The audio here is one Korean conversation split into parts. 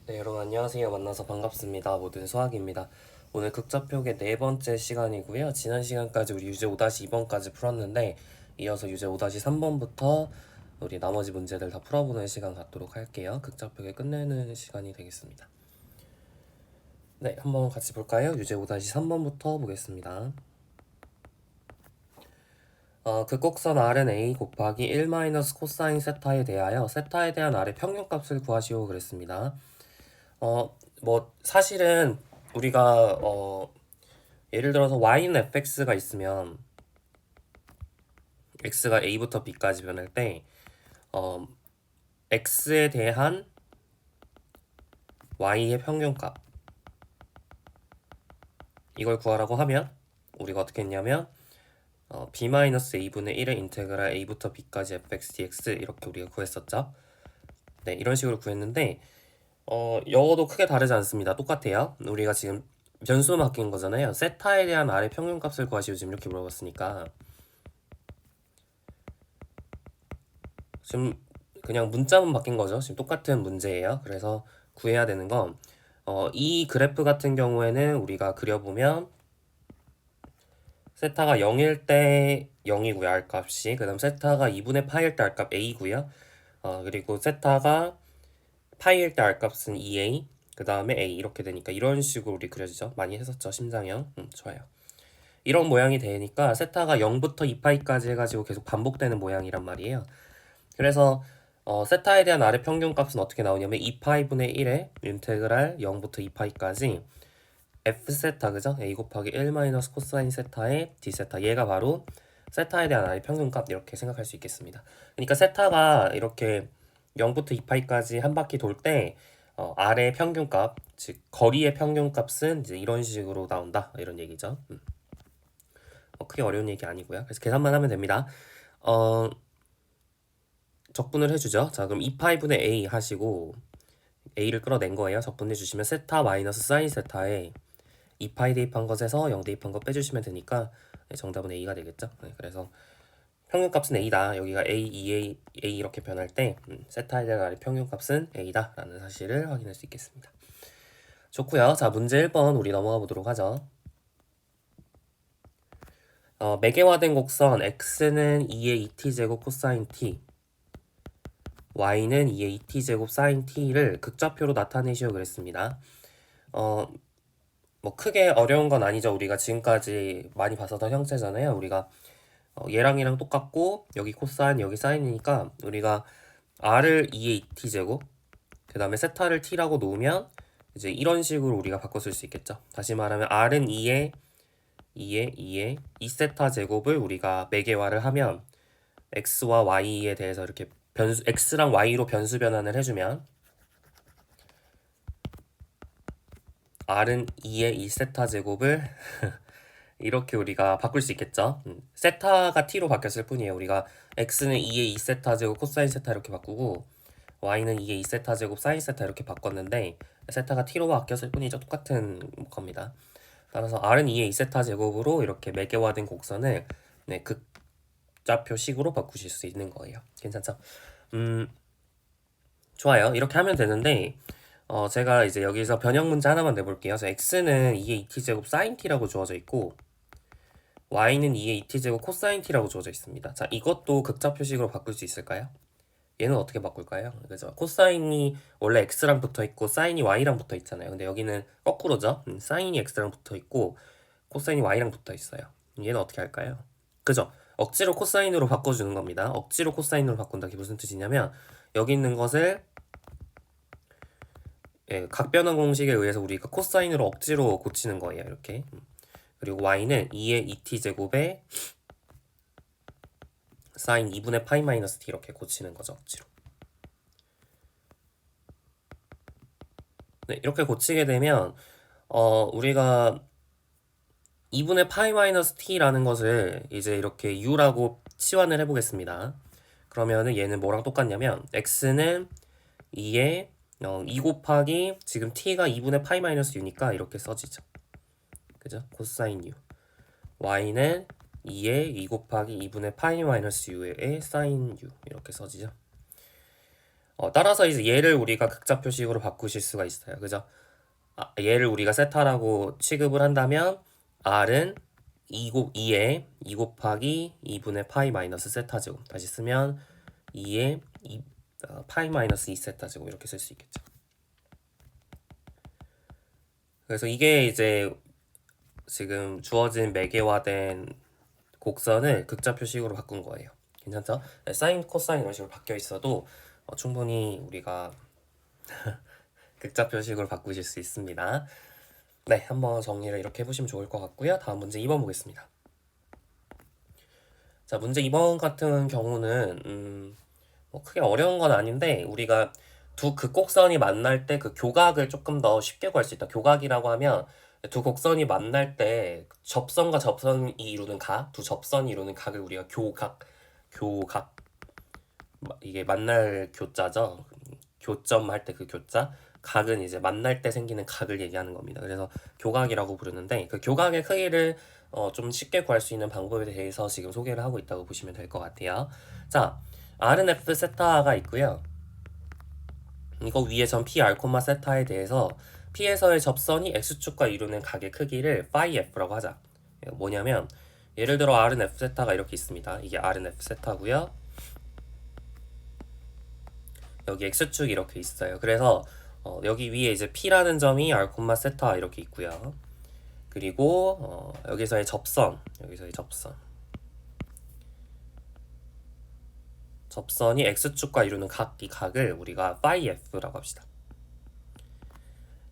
네, 여러분 안녕하세요. 만나서 반갑습니다. 모든 수학입니다. 오늘 극좌표의 네 번째 시간이고요. 지난 시간까지 우리 유제 5-2번까지 풀었는데 이어서 유제 5-3번부터 우리 나머지 문제들 다 풀어보는 시간 갖도록 할게요. 극좌표의 끝내는 시간이 되겠습니다. 네, 한번 같이 볼까요? 유제 5-3번부터 보겠습니다. 극곡선 R은 A 곱하기 1 마이너스 코사인 세타에 대하여 세타에 대한 R의 평균값을 구하시오 그랬습니다. 사실은 우리가 예를 들어서 y는 fx가 있으면 x가 a부터 b까지 변할 때 x에 대한 y의 평균값 이걸 구하라고 하면 우리가 어떻게 했냐면 b-a분의 1의 인테그랄 a부터 b까지 fx dx 이렇게 우리가 구했었죠. 네, 이런 식으로 구했는데 영어도 크게 다르지 않습니다. 똑같아요. 우리가 지금 변수만 바뀐 거잖아요. 세타에 대한 R의 평균값을 구하시오 지금 이렇게 물어봤으니까 지금 그냥 문자만 바뀐 거죠. 지금 똑같은 문제예요. 그래서 구해야 되는 건 이 그래프 같은 경우에는 우리가 그려보면 세타가 0일 때 0이고요. R값이. 그 다음 세타가 2분의 파일 때 R값 A고요. 그리고 세타가 파일 때 R값은 2A 그 다음에 A 이렇게 되니까 이런 식으로 우리 그려지죠. 많이 했었죠. 심장형. 좋아요. 이런 모양이 되니까 세타가 0부터 2파이까지 해가지고 계속 반복되는 모양이란 말이에요. 그래서 세타에 대한 R의 평균값은 어떻게 나오냐면 2파이분의 1에 인테그랄 0부터 2파이까지 F세타 그죠? A 곱하기 1 마이너스 코사인 세타의 D세타 얘가 바로 세타에 대한 R의 평균값 이렇게 생각할 수 있겠습니다. 그러니까 세타가 이렇게 0부터 2파이까지 한 바퀴 돌 때 R의 평균값 즉 거리의 평균값은 이제 이런 식으로 나온다 이런 얘기죠. 크게 어려운 얘기 아니고요. 그래서 계산만 하면 됩니다. 적분을 해주죠. 자, 그럼 2파이분의 a 하시고 a를 끌어낸 거예요. 적분해 주시면 세타 마이너스 사인 세타에 2파이 대입한 것에서 0 대입한 거 빼주시면 되니까 정답은 a가 되겠죠. 그래서 평균값은 a다. 여기가 a, 2a, a 이렇게 변할 때 세타에 대한 평균값은 a다 라는 사실을 확인할 수 있겠습니다. 좋고요. 자, 문제 1번 우리 넘어가 보도록 하죠. 매개화된 곡선 x는 2의 2t제곱 코사인 t y는 2의 2t제곱 사인 t를 극좌표로 나타내시오 그랬습니다. 뭐 크게 어려운 건 아니죠. 우리가 지금까지 많이 봤었던 형태잖아요. 우리가 얘랑 똑같고 여기 코사인 여기 사인이니까 우리가 r을 2의 2t제곱 그 다음에 세타를 t라고 놓으면 이제 이런 식으로 우리가 바꿔 쓸 수 있겠죠. 다시 말하면 r은 2의 2세타 제곱을 우리가 매개화를 하면 x와 y에 대해서 이렇게 x랑 y로 변수 변환을 해주면 r은 2의 2세타 제곱을 이렇게 우리가 바꿀 수 있겠죠. 세타가 t로 바뀌었을 뿐이에요. 우리가 x는 2의 2세타 제곱 코사인 세타 이렇게 바꾸고 y는 2의 2세타 제곱 사인 세타 이렇게 바꿨는데 세타가 t로 바뀌었을 뿐이죠. 똑같은 겁니다. 따라서 r은 2의 2세타 제곱으로 이렇게 매개화된 곡선을 극좌표식으로 바꾸실 수 있는 거예요. 괜찮죠? 좋아요. 이렇게 하면 되는데 제가 이제 여기서 변형 문제 하나만 내볼게요. 그래서 x는 2의 2t제곱 사인 t라고 주어져 있고 y는 2의 2t제곱 코사인 t라고 주어져 있습니다. 자, 이것도 극좌표식으로 바꿀 수 있을까요? 얘는 어떻게 바꿀까요? 그죠? 코사인이 원래 x랑 붙어 있고 사인이 y랑 붙어 있잖아요. 근데 여기는 거꾸로죠. 사인이 x랑 붙어 있고 코사인이 y랑 붙어 있어요. 얘는 어떻게 할까요? 그죠? 억지로 코사인으로 바꿔주는 겁니다. 억지로 코사인으로 바꾼다. 그게 무슨 뜻이냐면 여기 있는 것을 각변환 공식에 의해서 우리가 코사인으로 억지로 고치는 거예요. 이렇게. 그리고 y는 2의 2t제곱에 사인 2분의 파이 마이너스 t 이렇게 고치는 거죠. 억지로. 네, 이렇게 고치게 되면 우리가 2분의 파이 마이너스 t라는 것을 이제 이렇게 u라고 치환을 해보겠습니다. 그러면은 얘는 뭐랑 똑같냐면 x는 2에 2 곱하기 지금 t가 2분의 파이 마이너스 u니까 이렇게 써지죠. 그죠? 코사인 u. y는 2에 2 곱하기 2분의 파이 마이너스 u의 사인 u 이렇게 써지죠. 따라서 이제 얘를 우리가 극좌 표식으로 바꾸실 수가 있어요. 그죠? 얘를 우리가 세타라고 취급을 한다면 r은 2에 2 곱하기 2분의 파이 마이너스 세타 제곱, 다시 쓰면 2에 파이 마이너스 2 세타 제곱 이렇게 쓸 수 있겠죠. 그래서 이게 이제 지금 주어진 매개화된 곡선을 극좌 표식으로 바꾼 거예요. 괜찮죠? 네, 사인, 코사인 이런 식으로 바뀌어 있어도 충분히 우리가 극좌 표식으로 바꾸실 수 있습니다. 네, 한번 정리를 이렇게 해보시면 좋을 것 같고요. 다음 문제 2번 보겠습니다. 자, 문제 2번 같은 경우는 뭐 크게 어려운 건 아닌데 우리가 두 극곡선이 만날 때 그 교각을 조금 더 쉽게 구할 수 있다. 교각이라고 하면 두 곡선이 만날 때 접선과 접선이 이루는 각, 두 접선이 이루는 각을 우리가 교각 이게 만날 교자죠. 교점 할 때 그 교자, 각은 이제 만날 때 생기는 각을 얘기하는 겁니다. 그래서 교각이라고 부르는데 그 교각의 크기를 좀 쉽게 구할 수 있는 방법에 대해서 지금 소개를 하고 있다고 보시면 될 것 같아요. 자, R은 F 세타가 있고요. 이거 위에 전 P R, 세타에 대해서 P에서의 접선이 X축과 이루는 각의 크기를 phi F라고 하자. 뭐냐면 예를 들어 R은 F 세타가 이렇게 있습니다. 이게 R은 F 세타고요. 여기 X축이 이렇게 있어요. 그래서 여기 위에 이제 P라는 점이 R, 세타 이렇게 있고요. 그리고 여기서의 접선, 접선이 X축과 이루는 각, 이 각을 우리가 phi F라고 합시다.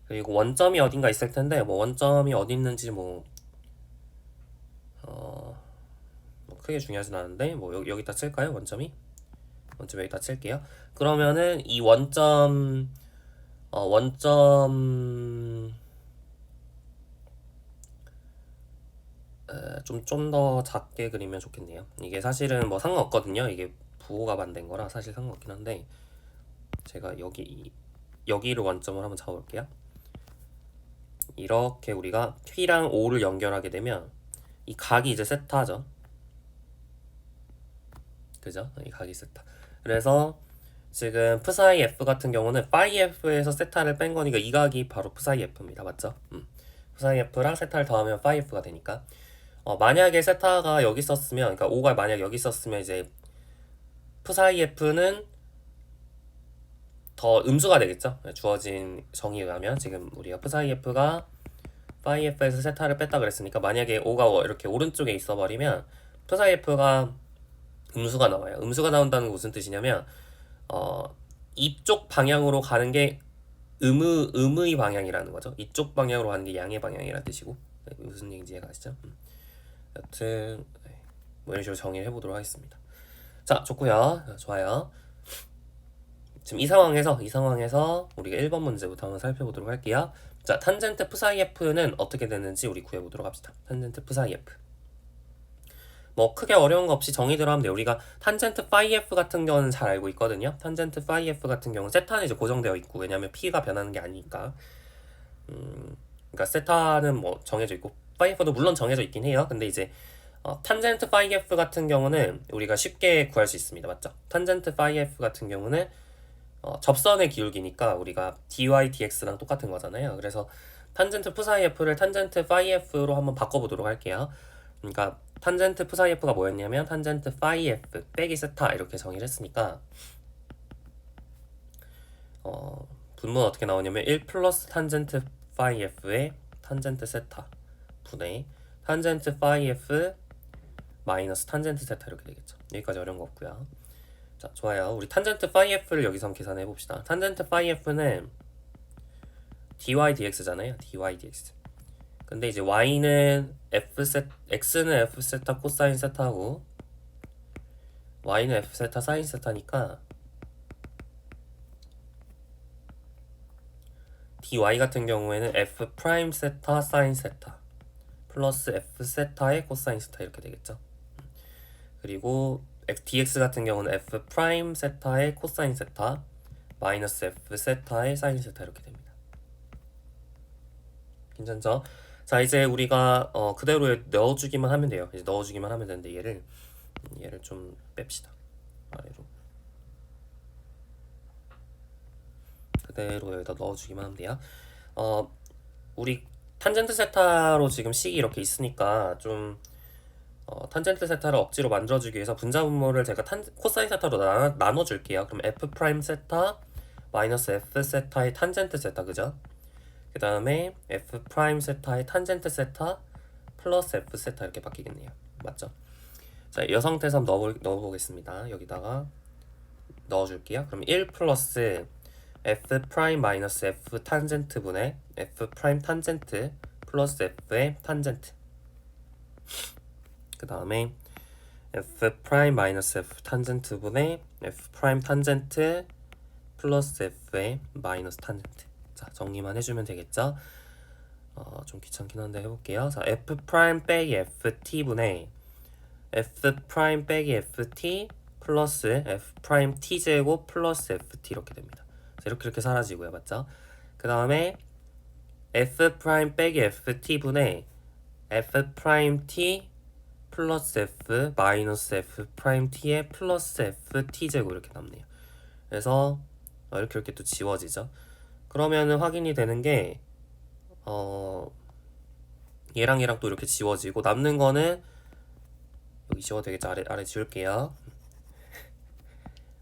그리고 원점이 어딘가 있을 텐데 뭐 원점이 어디 있는지 뭐 크게 중요하진 않은데 뭐 여기다 칠까요? 원점 여기다 칠게요. 그러면은 이 원점 좀 더 작게 그리면 좋겠네요. 이게 사실은 뭐 상관없거든요. 이게 부호가 만든 거라 사실 상관없긴 한데 제가 여기를 원점을 한번 잡아볼게요. 이렇게 우리가 P랑 O를 연결하게 되면 이 각이 이제 세타죠. 그죠? 이 각이 세타. 그래서 지금 psi f 같은 경우는 phi f에서 세타를 뺀 거니까 이 각이 바로 psi f입니다. 맞죠? psi f랑 세타를 더하면 phi f가 되니까 만약에 세타가 여기 있었으면, 그러니까 5가 만약 여기 있었으면 이제 psi f는 더 음수가 되겠죠? 주어진 정의에 의하면 지금 우리가 psi f가 phi f에서 세타를 뺐다 그랬으니까 만약에 5가 이렇게 오른쪽에 있어버리면 psi f가 음수가 나와요. 음수가 나온다는 건 무슨 뜻이냐면 이쪽 방향으로 가는 게 음의 방향이라는 거죠. 이쪽 방향으로 가는 게 양의 방향이라는 뜻이고 무슨 얘기인지 이해가 가시죠? 여튼 뭐 이런 식으로 정의를 해보도록 하겠습니다. 자, 좋고요. 좋아요. 지금 이 상황에서 우리가 1번 문제부터 한번 살펴보도록 할게요. 자, 탄젠트 psi f는 어떻게 되는지 우리 구해보도록 합시다. 탄젠트 psi f. 뭐 크게 어려운 거 없이 정의대로 하면 돼요. 우리가 탄젠트 phi f 같은 경우는 잘 알고 있거든요. 탄젠트 phi f 같은 경우는 세타는 이제 고정되어 있고 왜냐면 p가 변하는 게 아니니까. 그러니까 세타는 뭐 정해져 있고 phi f도 물론 정해져 있긴 해요. 근데 이제 탄젠트 phi f 같은 경우는 우리가 쉽게 구할 수 있습니다. 맞죠? 탄젠트 phi f 같은 경우는 접선의 기울기니까 우리가 dy dx랑 똑같은 거잖아요. 그래서 탄젠트 psi f를 탄젠트 phi f로 한번 바꿔보도록 할게요. 그러니까 탄젠트 psi f가 뭐였냐면 탄젠트 phi f 빼기 세타 이렇게 정의를 했으니까 분모는 어떻게 나오냐면 1 플러스 탄젠트 phi f의 탄젠트 세타 분의 탄젠트 phi f 마이너스 탄젠트 세타 이렇게 되겠죠. 여기까지 어려운 거 없고요. 자, 좋아요. 우리 탄젠트 phi f를 여기서 계산해 봅시다. 탄젠트 phi f는 dy dx잖아요. dy dx. 근데 이제 y는 x는 f 세타 코사인 세타고 y는 f 세타 사인 세타니까 dy 같은 경우에는 f 프라임 세타 사인 세타 플러스 f 세타의 코사인 세타 이렇게 되겠죠. 그리고 dx 같은 경우는 f 프라임 세타의 코사인 세타 마이너스 f 세타의 사인 세타 이렇게 됩니다. 괜찮죠? 자, 이제 우리가 그대로 넣어주기만 하면 돼요. 이제 넣어주기만 하면 되는데 얘를 좀 뺍시다. 아래로. 그대로 여기다 넣어주기만 하면 돼요. 우리 탄젠트 세타로 지금 식이 이렇게 있으니까 좀 탄젠트 세타를 억지로 만들어주기 위해서 분자분모를 제가 코사인 세타로 나눠줄게요. 그럼 f 프라임 세타 마이너스 f 세타의 탄젠트 세타, 그죠? 그 다음에 f 프라임 세타의 탄젠트 세타 플러스 f 세타 이렇게 바뀌겠네요. 맞죠? 자, 이 상태에서 한번 넣어보겠습니다. 여기다가 넣어줄게요. 그럼 1 플러스 f 프라임 마이너스 f 탄젠트 분의 f 프라임 탄젠트 플러스 f의 탄젠트. 그 다음에 f 프라임 마이너스 f 탄젠트 분의 f 프라임 탄젠트 플러스 f의 마이너스 탄젠트. 자, 정리만 해주면 되겠죠? 좀 귀찮긴 한데 해볼게요. 자, f 프라임 빼기 ft 분의 f 프라임 빼기 ft 플러스 f 프라임 t 제곱 플러스 ft 이렇게 됩니다. 자, 이렇게 사라지고요, 맞죠? 그 다음에 f 프라임 빼기 ft 분의 f 프라임 t 플러스 f 마이너스 f 프라임 t의 플러스 f t 제곱 이렇게 남네요. 그래서 이렇게 또 지워지죠. 그러면은 확인이 되는 게 얘랑 얘랑 또 이렇게 지워지고 남는 거는 여기 지워도 되겠죠? 아래 지울게요.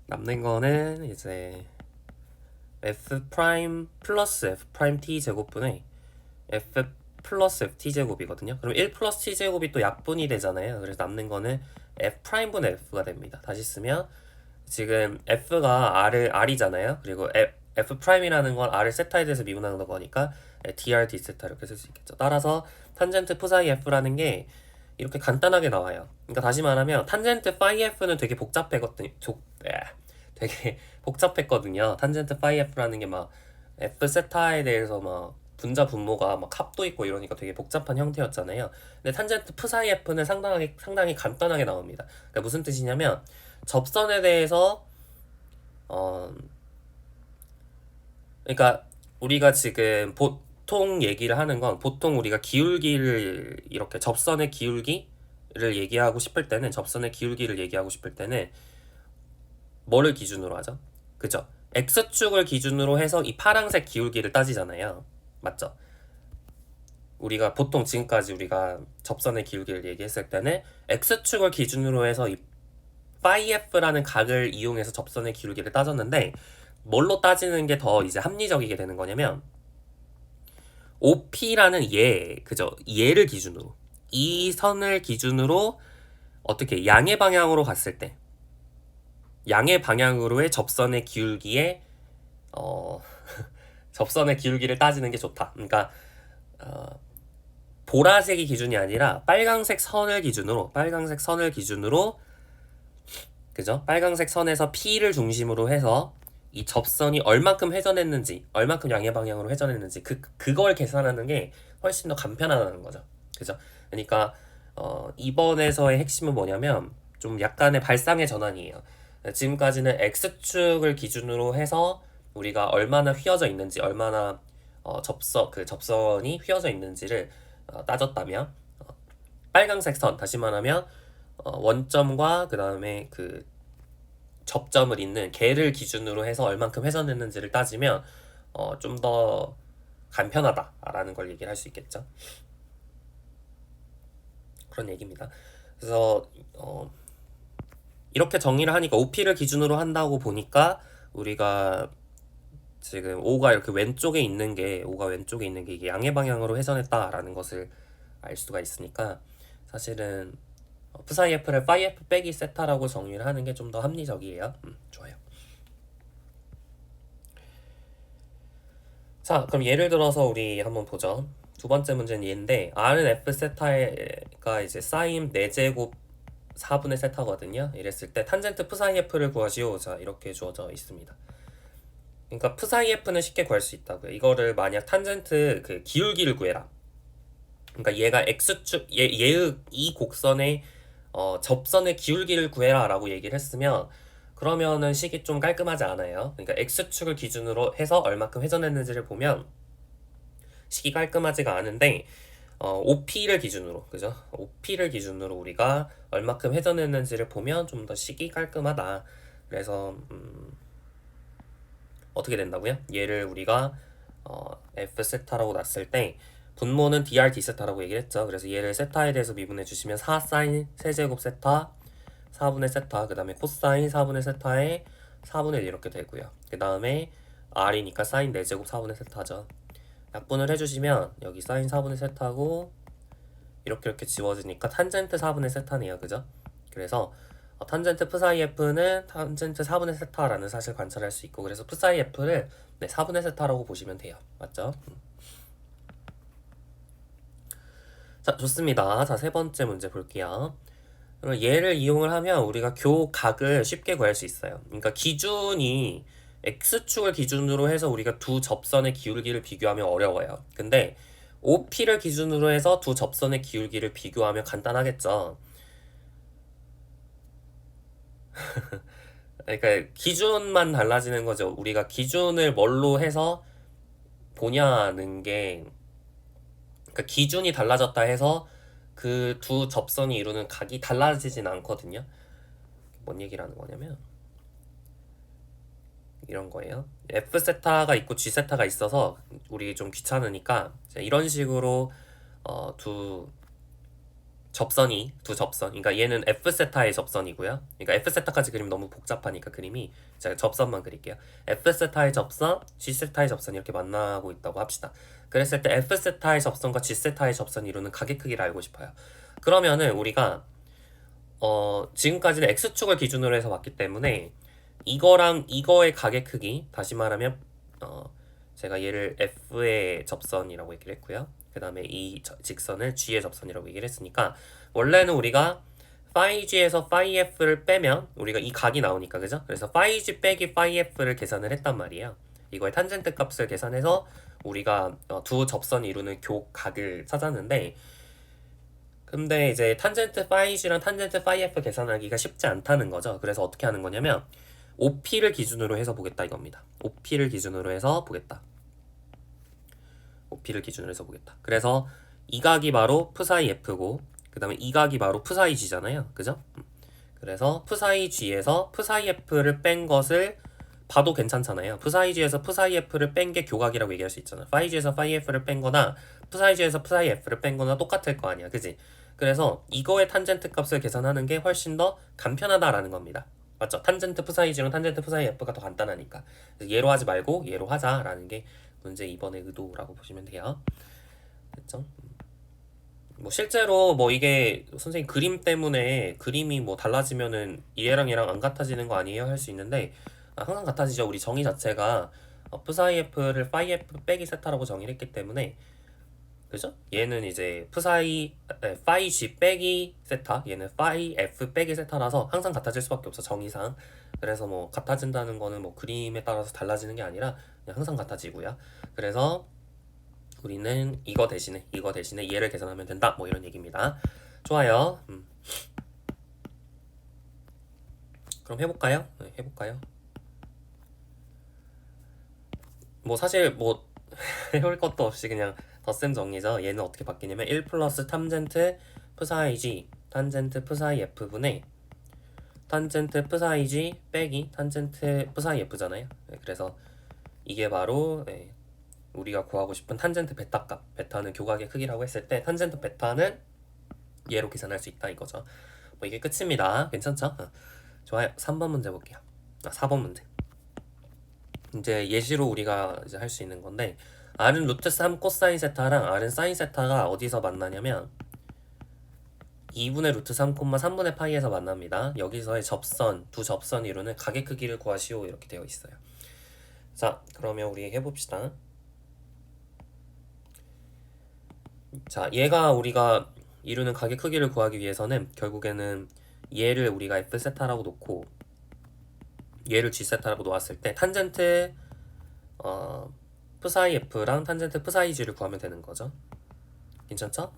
남는 거는 이제 f 프라임 플러스 f 프라임 t 제곱분의 f 플러스 f t 제곱이거든요. 그럼 1 플러스 t 제곱이 또 약분이 되잖아요. 그래서 남는 거는 f 프라임 분의 f가 됩니다. 다시 쓰면 지금 f가 r이잖아요. 그리고 f 프라임이라는 건 r을 세타에 대해서 미분하는 거니까 dr d 세타 이렇게 쓸 수 있겠죠. 따라서 탄젠트 p사이 f라는 게 이렇게 간단하게 나와요. 그러니까 다시 말하면 탄젠트 파이 f는 되게 되게 복잡했거든요. 탄젠트 파이 f라는 게 막 f 세타에 대해서 막 분자 분모가 막 합도 있고 이러니까 되게 복잡한 형태였잖아요. 근데 탄젠트 p사이 f는 상당히 간단하게 나옵니다. 그러니까 무슨 뜻이냐면 접선에 대해서 그러니까 우리가 지금 보통 얘기를 하는 건 보통 우리가 기울기를 이렇게 접선의 기울기를 얘기하고 싶을 때는 뭐를 기준으로 하죠? 그죠? x축을 기준으로 해서 이 파란색 기울기를 따지잖아요. 맞죠? 우리가 보통 지금까지 우리가 접선의 기울기를 얘기했을 때는 x축을 기준으로 해서 이 파이 f라는 각을 이용해서 접선의 기울기를 따졌는데 뭘로 따지는 게 더 이제 합리적이게 되는 거냐면 OP라는 그죠? 얘를 기준으로 이 선을 기준으로 어떻게 양의 방향으로 갔을 때 양의 방향으로의 접선의 기울기에 접선의 기울기를 따지는 게 좋다. 그러니까 보라색이 기준이 아니라 빨강색 선을 기준으로 그죠? 빨강색 선에서 P를 중심으로 해서 이 접선이 얼만큼 회전했는지, 얼만큼 양의 방향으로 회전했는지 그걸 계산하는 게 훨씬 더 간편하다는 거죠. 그죠? 그러니까 이번에서의 핵심은 뭐냐면 좀 약간의 발상의 전환이에요. 지금까지는 X축을 기준으로 해서 우리가 얼마나 휘어져 있는지, 얼마나 접선이 휘어져 있는지를 따졌다면 빨강색 선, 다시 말하면 원점과 그 다음에 그 접점을 잇는 걔를 기준으로 해서 얼만큼 회전했는지를 따지면 좀 더 간편하다라는 걸 얘기를 할 수 있겠죠. 그런 얘기입니다. 그래서 이렇게 정리를 하니까 OP를 기준으로 한다고 보니까 우리가 지금 O가 왼쪽에 있는 게 이게 양의 방향으로 회전했다라는 것을 알 수가 있으니까 사실은 p사이 f를 파이 f 빼기 세타라고 정리를 하는 게 좀 더 합리적이에요. 좋아요. 자, 그럼 예를 들어서 우리 한번 보죠. 두 번째 문제는 얘인데 r은 f 세타가 이제 사인 4제곱 4분의 세타거든요. 이랬을 때 탄젠트 p사이 f를 구하시오. 자, 이렇게 주어져 있습니다. 그러니까 p사이 f는 쉽게 구할 수 있다고요. 이거를 만약 탄젠트 그 기울기를 구해라. 그러니까 얘가 x축 얘의 이 곡선의 접선의 기울기를 구해라 라고 얘기를 했으면 그러면은 식이 좀 깔끔하지 않아요. 그러니까 x축을 기준으로 해서 얼마큼 회전했는지를 보면 식이 깔끔하지가 않은데 OP를 기준으로, 그죠? OP를 기준으로 우리가 얼마큼 회전했는지를 보면 좀 더 식이 깔끔하다. 그래서 어떻게 된다고요? 얘를 우리가 f 세타라고 놨을 때 분모는 dr d 세타라고 얘기했죠. 그래서 얘를 세타에 대해서 미분해 주시면 4 사인 세제곱 세타 4분의 세타, 그 다음에 코사인 4분의 세타에 4분의 1 이렇게 되고요. 그 다음에 r이니까 사인 4제곱 4분의 세타죠. 약분을 해주시면 여기 사인 4분의 세타고 이렇게 지워지니까 탄젠트 4분의 세타네요. 그죠? 그래서 탄젠트 p사이 f는 탄젠트 4분의 세타라는 사실 관찰할 수 있고, 그래서 p사이 f를 4분의 세타라고 보시면 돼요. 맞죠? 자, 좋습니다. 자, 세 번째 문제 볼게요. 그럼 얘를 이용을 하면 우리가 교각을 쉽게 구할 수 있어요. 그러니까 기준이 x축을 기준으로 해서 우리가 두 접선의 기울기를 비교하면 어려워요. 근데 OP를 기준으로 해서 두 접선의 기울기를 비교하면 간단하겠죠. 그러니까 기준만 달라지는 거죠. 우리가 기준을 뭘로 해서 보냐는 게, 그러니까 기준이 달라졌다 해서 그 두 접선이 이루는 각이 달라지진 않거든요. 뭔 얘기를 하는 거냐면 이런 거예요. F 세타가 있고 G 세타가 있어서 우리 좀 귀찮으니까 이런 식으로 두 접선, 그러니까 얘는 F 세타의 접선이고요. 그러니까 F 세타까지 그리면 너무 복잡하니까 그림이 제가 접선만 그릴게요. F 세타의 접선, G 세타의 접선 이렇게 만나고 있다고 합시다. 그랬을 때 F 세타의 접선과 G 세타의 접선이 이루는 각의 크기를 알고 싶어요. 그러면은 우리가 지금까지는 X축을 기준으로 해서 봤기 때문에 이거랑 이거의 각의 크기, 다시 말하면 제가 얘를 F의 접선이라고 얘기를 했고요. 그 다음에 이 직선을 G의 접선이라고 얘기를 했으니까 원래는 우리가 phi G에서 phi F를 빼면 우리가 이 각이 나오니까, 그죠? 그래서 phi G 빼기 phi F를 계산을 했단 말이에요. 이거의 탄젠트 값을 계산해서 우리가 두 접선이 이루는 교각을 찾았는데, 근데 이제 탄젠트 phi G랑 탄젠트 phi F 계산하기가 쉽지 않다는 거죠. 그래서 어떻게 하는 거냐면 OP를 기준으로 해서 보겠다 이겁니다. OP를 기준으로 해서 보겠다. OP를 기준으로 해서 보겠다. 그래서 이 각이 바로 p사이 F고, 그 다음에 이 각이 바로 p사이 G잖아요. 그죠? 그래서 p사이 G에서 p사이 F를 뺀 것을 봐도 괜찮잖아요. p사이 G에서 p사이 F를 뺀 게 교각이라고 얘기할 수 있잖아. phi G에서 phi F를 뺀 거나 p사이 G에서 p사이 F를 뺀 거나 똑같을 거 아니야. 그지? 그래서 이거의 탄젠트 값을 계산하는 게 훨씬 더 간편하다라는 겁니다. 맞죠? 탄젠트 p사이 G랑 탄젠트 p사이 F가 더 간단하니까. 얘로 하지 말고 얘로 하자라는 게 문제 2번의 의도라고 보시면 돼요. 됐죠? 뭐 실제로 뭐 이게 선생님 그림 때문에 그림이 뭐 달라지면은 얘랑 얘랑 안 같아지는 거 아니에요? 할 수 있는데 항상 같아지죠. 우리 정의 자체가 p사이 F를 phi F 빼기 세타라고 정의를 했기 때문에, 그죠? 얘는 이제 phi G 빼기 세타, 얘는 phi F 빼기 세타라서 항상 같아질 수밖에 없어, 정의상. 그래서 뭐 같아진다는 거는 뭐 그림에 따라서 달라지는 게 아니라 그냥 항상 같아지고요. 그래서 우리는 이거 대신에 얘를 계산하면 된다, 뭐 이런 얘기입니다. 좋아요. 그럼 해볼까요? 네, 해볼까요? 뭐 사실 뭐 해볼 것도 없이 그냥 덧셈 정리죠. 얘는 어떻게 바뀌냐면 1 플러스 탄젠트 p사이 G 탄젠트 p사이 F분의 탄젠트 p사이 G 빼기 탄젠트 p사이 F잖아요. 네, 그래서 이게 바로 우리가 구하고 싶은 탄젠트 베타 값. 베타는 교각의 크기라고 했을 때 탄젠트 베타는 얘로 계산할 수 있다 이거죠. 뭐 이게 끝입니다. 괜찮죠? 좋아요. 3번 문제 볼게요. 4번 문제. 이제 예시로 우리가 이제 할 수 있는 건데, R은 루트 3 코사인 세타랑 R은 사인 세타가 어디서 만나냐면 2분의 루트 3 3분의 파이에서 만납니다. 여기서의 두 접선 이루는 각의 크기를 구하시오 이렇게 되어 있어요. 자, 그러면 우리 해봅시다. 자, 얘가 우리가 이루는 각의 크기를 구하기 위해서는 결국에는 얘를 우리가 F 세타라고 놓고 얘를 G 세타라고 놓았을 때 탄젠트 p사이 F랑 탄젠트 p사이 G를 구하면 되는 거죠. 괜찮죠?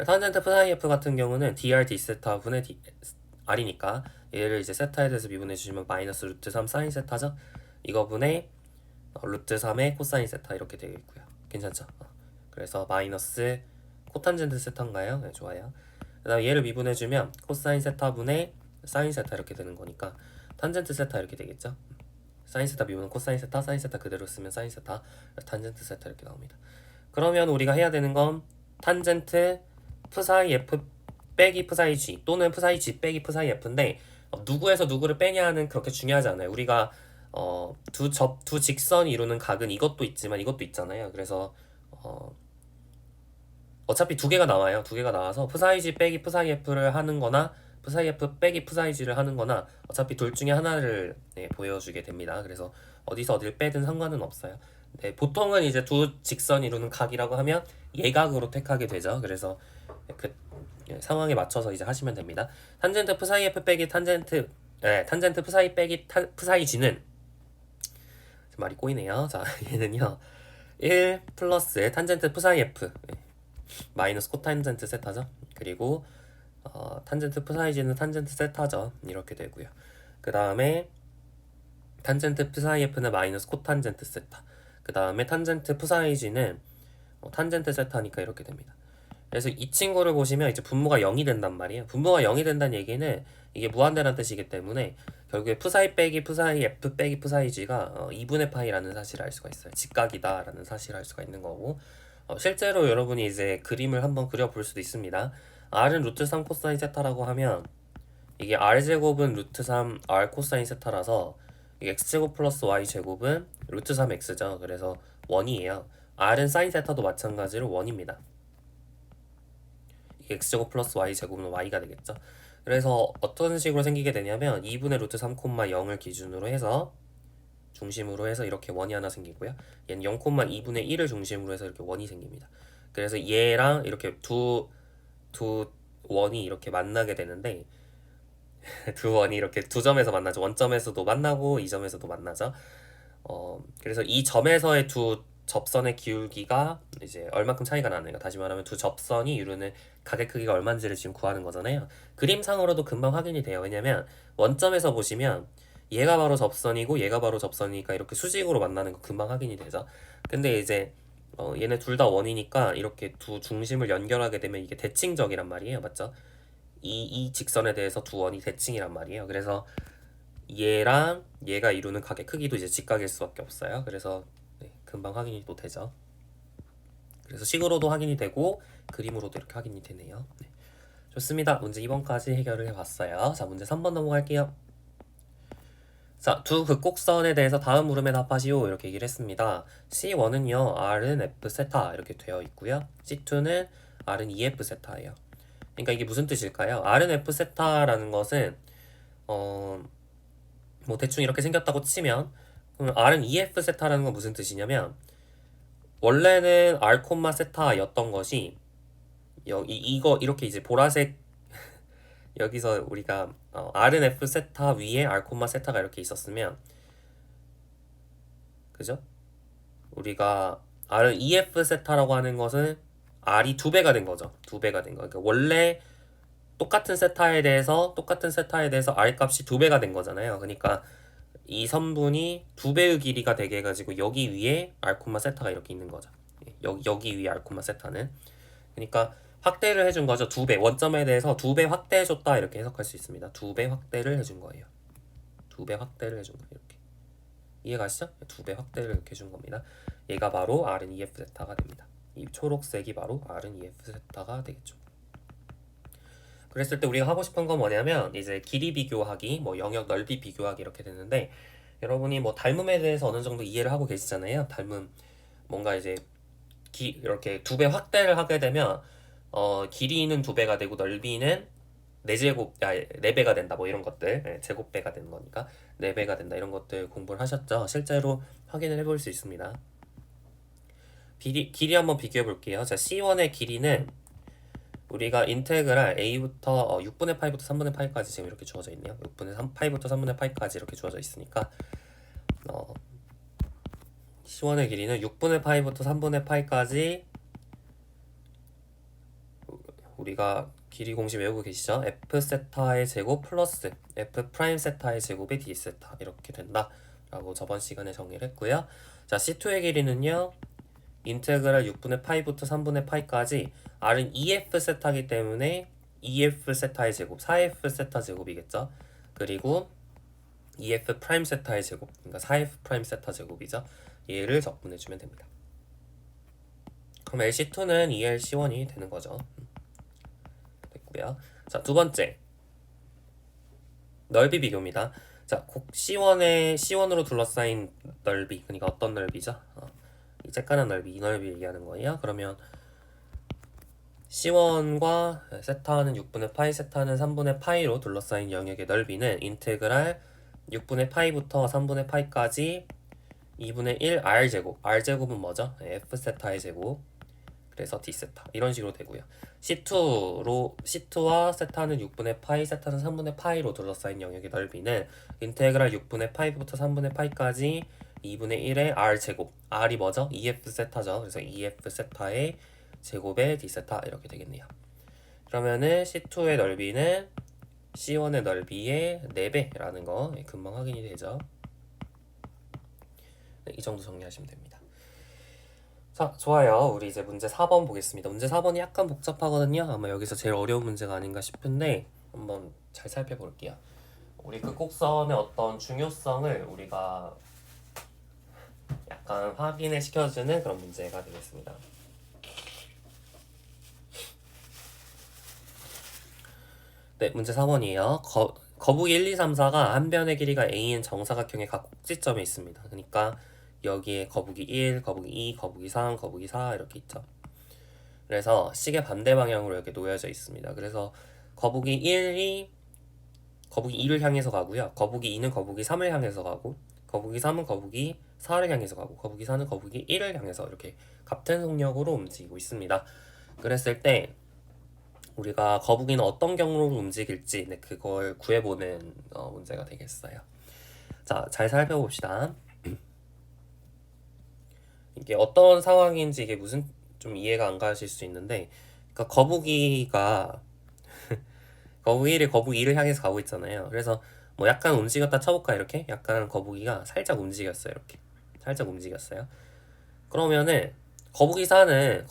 탄젠트 p사이 F 같은 경우는 dr d 세타 분의 r이니까 얘를 이제 세타에 대해서 미분해 주시면 마이너스 루트 3 사인 세타죠. 이거 분의 루트 3의 코사인 세타 이렇게 되어 있고요. 괜찮죠? 그래서 마이너스 코탄젠트 세타인가요? 네, 좋아요. 그 다음 얘를 미분해주면 코사인 세타 분의 사인 세타 이렇게 되는 거니까 탄젠트 세타 이렇게 되겠죠? 사인 세타 미분은 코사인 세타, 사인 세타 그대로 쓰면 사인 세타, 탄젠트 세타 이렇게 나옵니다. 그러면 우리가 해야 되는 건 탄젠트 p사이 f 빼기 p사이 g 또는 p사이 g 빼기 p사이 f인데 누구에서 누구를 빼냐는 그렇게 중요하지 않아요. 우리가 두 직선이 이루는 각은 이것도 있지만 이것도 있잖아요. 그래서 어차피 두 개가 나와요. 두 개가 나와서 p사이 g 빼기 p사이 f를 하는 거나 p사이 f 빼기 p사이 g를 하는 거나 어차피 둘 중에 하나를 보여주게 됩니다. 그래서 어디를 빼든 상관은 없어요. 네, 보통은 이제 두 직선이 이루는 각이라고 하면 예각으로 택하게 되죠. 그래서 그 상황에 맞춰서 이제 하시면 됩니다. 탄젠트 p사이 f 빼기 탄젠트 p사이 빼기 p사이 g는 말이 꼬이네요. 자, 얘는요 1 플러스 탄젠트 p사이 f 마이너스 코탄젠트 세타죠. 그리고 탄젠트 p사이 g는 탄젠트 세타죠. 이렇게 되고요. 그 다음에 탄젠트 p사이 f는 마이너스 코탄젠트 세타. 그 다음에 탄젠트 p사이 g는 탄젠트 세타니까 이렇게 됩니다. 그래서 이 친구를 보시면 이제 분모가 0이 된단 말이에요. 분모가 0이 된다는 얘기는 이게 무한대라는 뜻이기 때문에 결국에 p사이 빼기 p사이 f 빼기 p사이 g가 2분의 파이라는 사실을 알 수가 있어요. 직각이다 라는 사실을 알 수가 있는 거고, 실제로 여러분이 이제 그림을 한번 그려볼 수도 있습니다. r은 루트 3 코사인 세타라고 하면 이게 r제곱은 루트 3 r 코사인 세타라서 이게 x제곱 플러스 y제곱은 루트 3x죠. 그래서 1이에요. r은 사인 세타도 마찬가지로 1입니다. x제곱 플러스 y제곱은 y가 되겠죠. 그래서 어떤 식으로 생기게 되냐면 2분의 루트 3, 0을 기준으로 해서 중심으로 해서 이렇게 원이 하나 생기고요. 얘는 0,2분의 1을 중심으로 해서 이렇게 원이 생깁니다. 그래서 얘랑 이렇게 두 원이 이렇게 만나게 되는데 두 원이 이렇게 두 점에서 만나죠. 원점에서도 만나고 이 점에서도 만나죠. 그래서 이 점에서의 두 접선의 기울기가 이제 얼마큼 차이가 나는가. 다시 말하면 두 접선이 이루는 각의 크기가 얼마인지를 지금 구하는 거잖아요. 그림상으로도 금방 확인이 돼요. 왜냐면 원점에서 보시면 얘가 바로 접선이고 얘가 바로 접선이니까 이렇게 수직으로 만나는 거 금방 확인이 되죠. 근데 이제 얘네 둘 다 원이니까 이렇게 두 중심을 연결하게 되면 이게 대칭적이란 말이에요. 맞죠? 이 직선에 대해서 두 원이 대칭이란 말이에요. 그래서 얘랑 얘가 이루는 각의 크기도 이제 직각일 수밖에 없어요. 그래서 금방 확인이 또 되죠. 그래서 식으로도 확인이 되고 그림으로도 이렇게 확인이 되네요. 네. 좋습니다. 문제 2번까지 해결을 해봤어요. 자, 문제 3번 넘어갈게요. 자, 두 극곡선에 대해서 다음 물음에 답하시오 이렇게 얘기를 했습니다. C1은요 R은 F 세타 이렇게 되어 있고요. C2는 R은 EF 세타예요. 그러니까 이게 무슨 뜻일까요? R은 F 세타라는 것은 뭐 대충 이렇게 생겼다고 치면 그럼 R은 EF 세타라는 건 무슨 뜻이냐면 원래는 R, 세타였던 것이 이거 이렇게 이제 보라색 여기서 우리가 R은 F 세타 위에 R, 세타가 이렇게 있었으면 그죠? 우리가 R은 EF 세타라고 하는 것은 R이 2배가 된 거죠. 2배가 된 거. 그러니까 원래 똑같은 세타에 대해서 R 값이 2배가 된 거잖아요. 그러니까 이 선분이 2배의 길이가 되게 해가지고 여기 위에 R, 세타가 이렇게 있는 거죠. 여기 위에 R, 세타는. 그러니까 확대를 해준 거죠. 2배. 원점에 대해서 2배 확대해줬다 이렇게 해석할 수 있습니다. 2배 확대를 해준 거예요. 2배 확대를 해준 거예요. 이렇게. 이해가시죠? 2배 확대를 이렇게 해준 겁니다. 얘가 바로 R은 EF 세타가 됩니다. 이 초록색이 바로 R은 EF 세타가 되겠죠. 그랬을 때 우리가 하고 싶은 건 뭐냐면 이제 길이 비교하기, 뭐 영역 넓이 비교하기 이렇게 되는데 여러분이 뭐 닮음에 대해서 어느 정도 이해를 하고 계시잖아요. 닮음 뭔가 이제 이렇게 2배 확대를 하게 되면 길이는 2배가 되고 넓이는 4배가 된다 뭐 이런 것들 제곱배가 되는 거니까 4배가 된다 이런 것들 공부를 하셨죠. 실제로 확인을 해볼 수 있습니다. 길이 한번 비교해 볼게요. 자, C1의 길이는 우리가 인테그랄 a부터 6분의 파이부터 3분의 파이까지 지금 이렇게 주어져 있네요. 6분의 파이부터 3분의 파이까지 이렇게 주어져 있으니까 C1의 길이는 6분의 파이부터 3분의 파이까지 우리가 길이 공식 외우고 계시죠? F 세타의 제곱 플러스 F 프라임 세타의 제곱의 D 세타 이렇게 된다 라고 저번 시간에 정리를 했고요. 자, C2의 길이는요 인테그랄 6분의 파이부터 3분의 파이까지 R은 EF 세타이기 때문에 EF 세타의 제곱 4F 세타 제곱이겠죠. 그리고 EF 프라임 세타의 제곱, 그러니까 4F 프라임 세타 제곱이죠. 얘를 적분해주면 됩니다. 그럼 LC2는 2LC1이 되는 거죠. 됐고요. 자, 두 번째 넓이 비교입니다. 자, 곡 C1으로 둘러싸인 넓이, 그러니까 어떤 넓이죠? 이 쬐깐한 넓이, 이 넓이 얘기하는 거예요. 그러면 C1과 세타는 6분의 파이, 세타는 3분의 파이로 둘러싸인 영역의 넓이는 인테그랄 6분의 파이부터 3분의 파이까지 2분의 1 R제곱, R제곱은 뭐죠? F세타의 제곱, 그래서 D세타 이런 식으로 되고요. C2와 세타는 6분의 파이, 세타는 3분의 파이로 둘러싸인 영역의 넓이는 인테그랄 6분의 파이부터 3분의 파이까지 2분의 1의 R제곱, R이 뭐죠? EF세타죠. 그래서 EF세타의 제곱의 D세타 이렇게 되겠네요. 그러면은 C2의 넓이는 C1의 넓이의 4배라는 거 금방 확인이 되죠. 네, 이 정도 정리하시면 됩니다. 자, 좋아요. 우리 이제 문제 4번 보겠습니다. 문제 4번이 약간 복잡하거든요. 아마 여기서 제일 어려운 문제가 아닌가 싶은데 한번 잘 살펴볼게요. 우리 그 곡선의 어떤 중요성을 우리가 약간 확인을 시켜주는 그런 문제가 되겠습니다. 네, 문제 4번이에요. 거북이 1, 2, 3, 4가 한 변의 길이가 a인 정사각형의 각 꼭지점에 있습니다. 그러니까 여기에 거북이 1, 거북이 2, 거북이 3, 거북이 4 이렇게 있죠. 그래서 시계 반대 방향으로 이렇게 놓여져 있습니다. 그래서 거북이 1이 거북이 2를 향해서 가고요. 거북이 2는 거북이 3을 향해서 가고, 거북이 3은 거북이 4를 향해서 가고, 거북이 4는 거북이 1을 향해서 이렇게 같은 속력으로 움직이고 있습니다. 그랬을 때 우리가 거북이는 어떤 경로로 움직일지 그걸 구해보는 문제가 되겠어요. 자, 잘 살펴봅시다. 이게 어떤 상황인지 이게 무슨 좀 이해가 안 가실 수 있는데, 그러니까 거북이가 거북이 1이 거북이 2를 향해서 가고 있잖아요. 그래서 뭐 약간 움직였다 쳐볼까 이렇게? 약간 거북이가 살짝 움직였어요. 이렇게 살짝 움직였어요. 그러면은 거북이 4는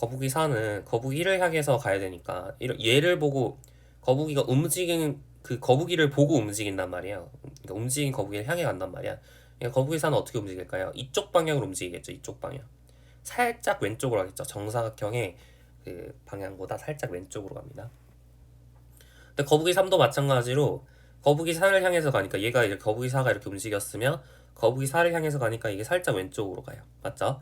거북이 1을 향해서 가야 되니까 얘를 보고 거북이가 움직이는 그 거북이를 보고 움직인단 말이에요. 그러니까 움직인 거북이를 향해 간단 말이야. 그러니까 거북이 4는 어떻게 움직일까요? 이쪽 방향으로 움직이겠죠. 이쪽 방향. 살짝 왼쪽으로 가겠죠. 정사각형의 그 방향보다 살짝 왼쪽으로 갑니다. 근데 거북이 3도 마찬가지로 거북이 4를 향해서 가니까 얘가 이렇게 거북이 4가 이렇게 움직였으면 거북이 4를 향해서 가니까 이게 살짝 왼쪽으로 가요. 맞죠?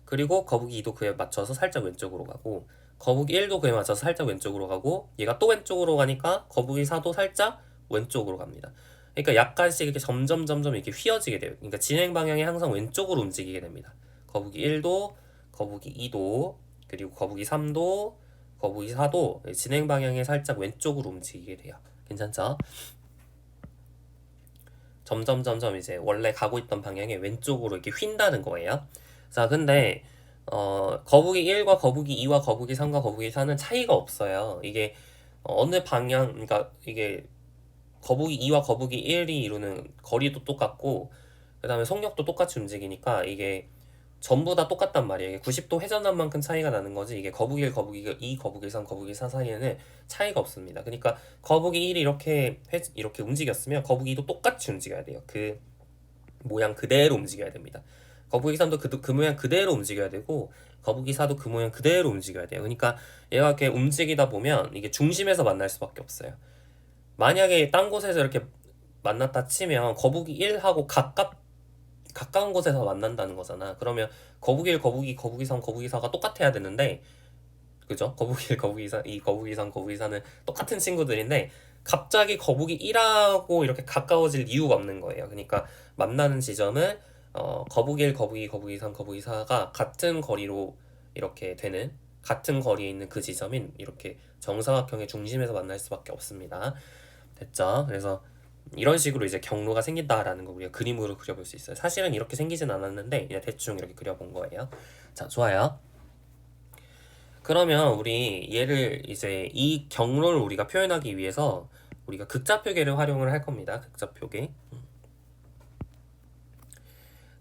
그리고 거북이 2도 그에 맞춰서 살짝 왼쪽으로 가고 거북이 1도 그에 맞춰서 살짝 왼쪽으로 가고 얘가 또 왼쪽으로 가니까 거북이 4도 살짝 왼쪽으로 갑니다. 그러니까 약간씩 이렇게 점점 이렇게 휘어지게 돼요. 그러니까 진행 방향이 항상 왼쪽으로 움직이게 됩니다. 거북이 1도, 거북이 2도, 그리고 거북이 3도, 거북이 4도 진행 방향이 살짝 왼쪽으로 움직이게 돼요. 괜찮죠? 점점 이제 원래 가고 있던 방향에 왼쪽으로 이렇게 휜다는 거예요. 자, 근데 거북이 1과 거북이 2와 거북이 3과 거북이 4는 차이가 없어요. 이게 어느 방향, 그러니까 이게 거북이 2와 거북이 1이 이루는 거리도 똑같고 그 다음에 속력도 똑같이 움직이니까 이게 전부 다 똑같단 말이에요. 이게 90도 회전한 만큼 차이가 나는 거지 이게 거북이 1, 거북이 2, 거북이 3, 거북이 4 사이에는 차이가 없습니다. 그러니까 거북이 1이 이렇게 움직였으면 거북이 2도 똑같이 움직여야 돼요. 그 모양 그대로 움직여야 됩니다. 거북이 3도 그 모양 그대로 움직여야 되고 거북이 4도 그 모양 그대로 움직여야 돼요. 그러니까 얘가 이렇게 움직이다 보면 이게 중심에서 만날 수밖에 없어요. 만약에 딴 곳에서 이렇게 만났다 치면 거북이 1하고 가까운 곳에서 만난다는 거잖아. 그러면 거북이 1, 거북이 3, 거북이 4가 똑같아야 되는데 그죠? 거북이 1, 거북이 4, 이 거북이 3, 거북이 4는 똑같은 친구들인데 갑자기 거북이 1하고 이렇게 가까워질 이유가 없는 거예요. 그러니까 만나는 지점은 거북이 1, 거북이 3, 거북이 4가 같은 거리로 이렇게 되는 같은 거리에 있는 그 지점인 이렇게 정사각형의 중심에서 만날 수밖에 없습니다. 됐죠? 그래서 이런 식으로 이제 경로가 생긴다라는 거 우리가 그림으로 그려볼 수 있어요. 사실은 이렇게 생기진 않았는데 그냥 대충 이렇게 그려본 거예요. 자, 좋아요. 그러면 우리 얘를 이제 이 경로를 우리가 표현하기 위해서 우리가 극좌표계를 활용을 할 겁니다. 극좌표계.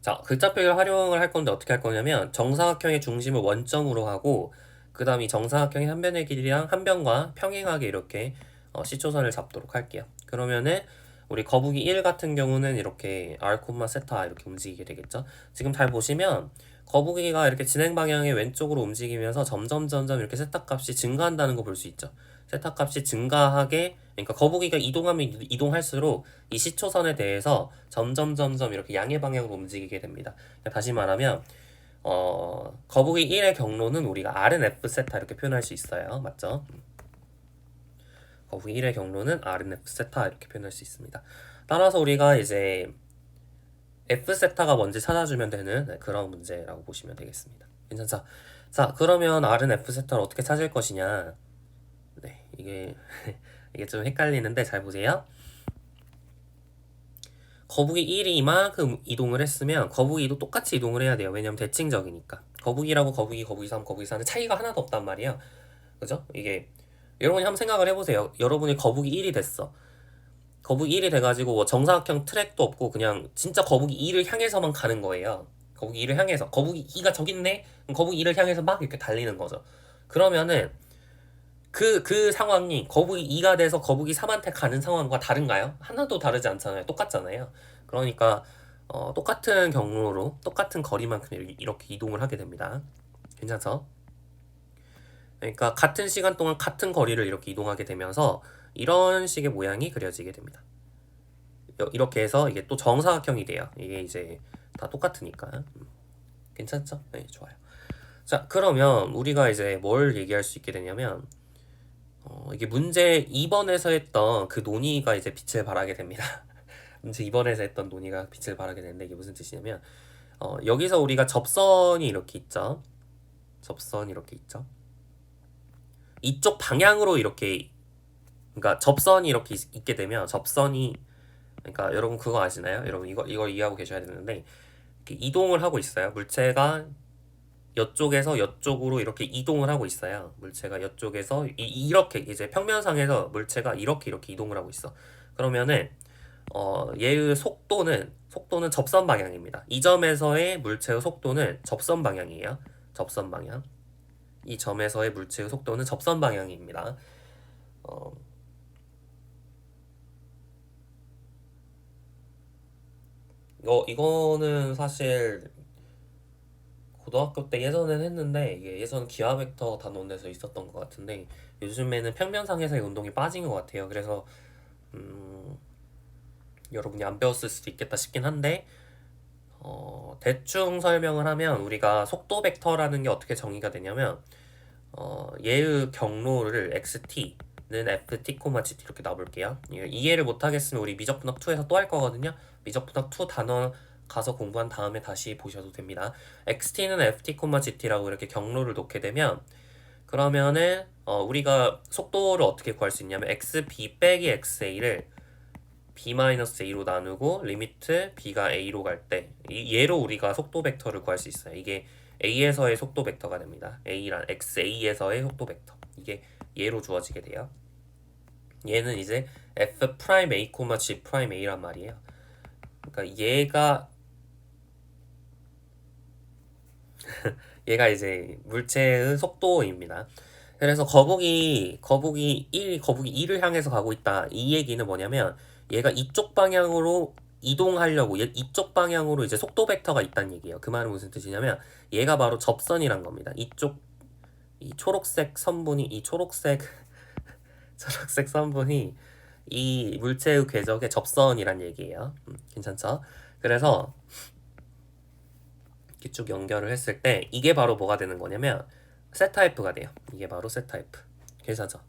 자, 극좌표계를 활용을 할 건데 어떻게 할 거냐면 정사각형의 중심을 원점으로 하고 그 다음 이 정사각형의 한 변의 길이랑 한 변과 평행하게 이렇게 시초선을 잡도록 할게요. 그러면은 우리 거북이 1 같은 경우는 이렇게 r, 세타 이렇게 움직이게 되겠죠. 지금 잘 보시면 거북이가 이렇게 진행 방향의 왼쪽으로 움직이면서 점점 이렇게 세타 값이 증가한다는 거 볼 수 있죠. 세타 값이 증가하게, 그러니까 거북이가 이동하면 이동할수록 이 시초선에 대해서 점점 이렇게 양의 방향으로 움직이게 됩니다. 그러니까 다시 말하면 거북이 1의 경로는 우리가 RNF 세타 이렇게 표현할 수 있어요. 맞죠? 거북이 1의 경로는 RNF 세타 이렇게 표현할 수 있습니다. 따라서 우리가 이제 F 세타가 뭔지 찾아주면 되는 그런 문제라고 보시면 되겠습니다. 괜찮죠? 자, 그러면 RNF 세타를 어떻게 찾을 것이냐? 네, 이게 이게 좀 헷갈리는데 잘 보세요. 거북이 1이 이만큼 이동을 했으면 거북이 2도 똑같이 이동을 해야 돼요. 왜냐면 대칭적이니까. 거북이라고 거북이 3, 거북이 4는 차이가 하나도 없단 말이야. 그죠? 이게 여러분이 한번 생각을 해보세요. 여러분이 거북이 1이 됐어. 거북이 1이 돼가지고 뭐 정사각형 트랙도 없고 그냥 진짜 거북이 2를 향해서만 가는 거예요. 거북이 2를 향해서. 거북이 2가 저기 있네? 그럼 거북이 2를 향해서 막 이렇게 달리는 거죠. 그러면은 그 상황이 거북이 2가 돼서 거북이 3한테 가는 상황과 다른가요? 하나도 다르지 않잖아요. 똑같잖아요. 그러니까 똑같은 경로로 똑같은 거리만큼 이렇게 이동을 하게 됩니다. 괜찮죠? 그러니까 같은 시간 동안 같은 거리를 이렇게 이동하게 되면서 이런 식의 모양이 그려지게 됩니다. 이렇게 해서 이게 또 정사각형이 돼요. 이게 이제 다 똑같으니까. 괜찮죠? 네, 좋아요. 자, 그러면 우리가 이제 뭘 얘기할 수 있게 되냐면 이게 문제 2번에서 했던 그 논의가 이제 빛을 발하게 됩니다. 문제 2번에서 했던 논의가 빛을 발하게 되는데 이게 무슨 뜻이냐면 여기서 우리가 접선이 이렇게 있죠. 접선이 이렇게 있죠. 이쪽 방향으로 이렇게, 그러니까 접선이 이렇게 있게 되면 접선이, 그러니까 여러분 그거 아시나요? 여러분 이걸 이해하고 계셔야 되는데 이렇게 이동을 하고 있어요. 물체가 이쪽에서 이쪽으로 이렇게 이동을 하고 있어요. 물체가 이쪽에서 이렇게 이제 평면상에서 물체가 이렇게 이동을 하고 있어. 그러면은 얘의 속도는 접선 방향입니다. 이 점에서의 물체의 속도는 접선 방향이에요. 접선 방향. 이 점에서의 물체의 속도는 접선 방향입니다. 이거는 사실 고등학교 때 예전엔 했는데 이게 예전 기하 벡터 단원에서 있었던 것 같은데 요즘에는 평면상에서의 운동이 빠진 것 같아요. 그래서 여러분이 안 배웠을 수도 있겠다 싶긴 한데 대충 설명을 하면 우리가 속도 벡터라는 게 어떻게 정의가 되냐면 얘의 경로를 xt는 ft, gt 이렇게 놔볼게요. 이해를 못하겠으면 우리 미적분학 2에서 또 할 거거든요. 미적분학 2 단원 가서 공부한 다음에 다시 보셔도 됩니다. xt는 ft, gt라고 이렇게 경로를 놓게 되면 그러면은 우리가 속도를 어떻게 구할 수 있냐면 xb 빼기 xa를 b-a로 나누고 리미트 b가 a로 갈 때 얘로 우리가 속도 벡터를 구할 수 있어요. 이게 a에서의 속도 벡터가 됩니다. a란 xa에서의 속도 벡터. 이게 얘로 주어지게 돼요. 얘는 이제 f'(a, g'(a란 말이에요. 그러니까 얘가 이제 물체의 속도입니다. 그래서 거북이 2를 향해서 가고 있다. 이 얘기는 뭐냐면 얘가 이쪽 방향으로 이동하려고 이쪽 방향으로 이제 속도 벡터가 있다는 얘기예요. 그 말은 무슨 뜻이냐면 얘가 바로 접선이란 겁니다. 이 초록색 선분이 초록색 선분이 이 물체의 궤적의 접선이란 얘기예요. 괜찮죠? 그래서 이렇게 쭉 연결을 했을 때 이게 바로 뭐가 되는 거냐면 세타 F가 돼요. 이게 바로 세타 F. 괜찮죠?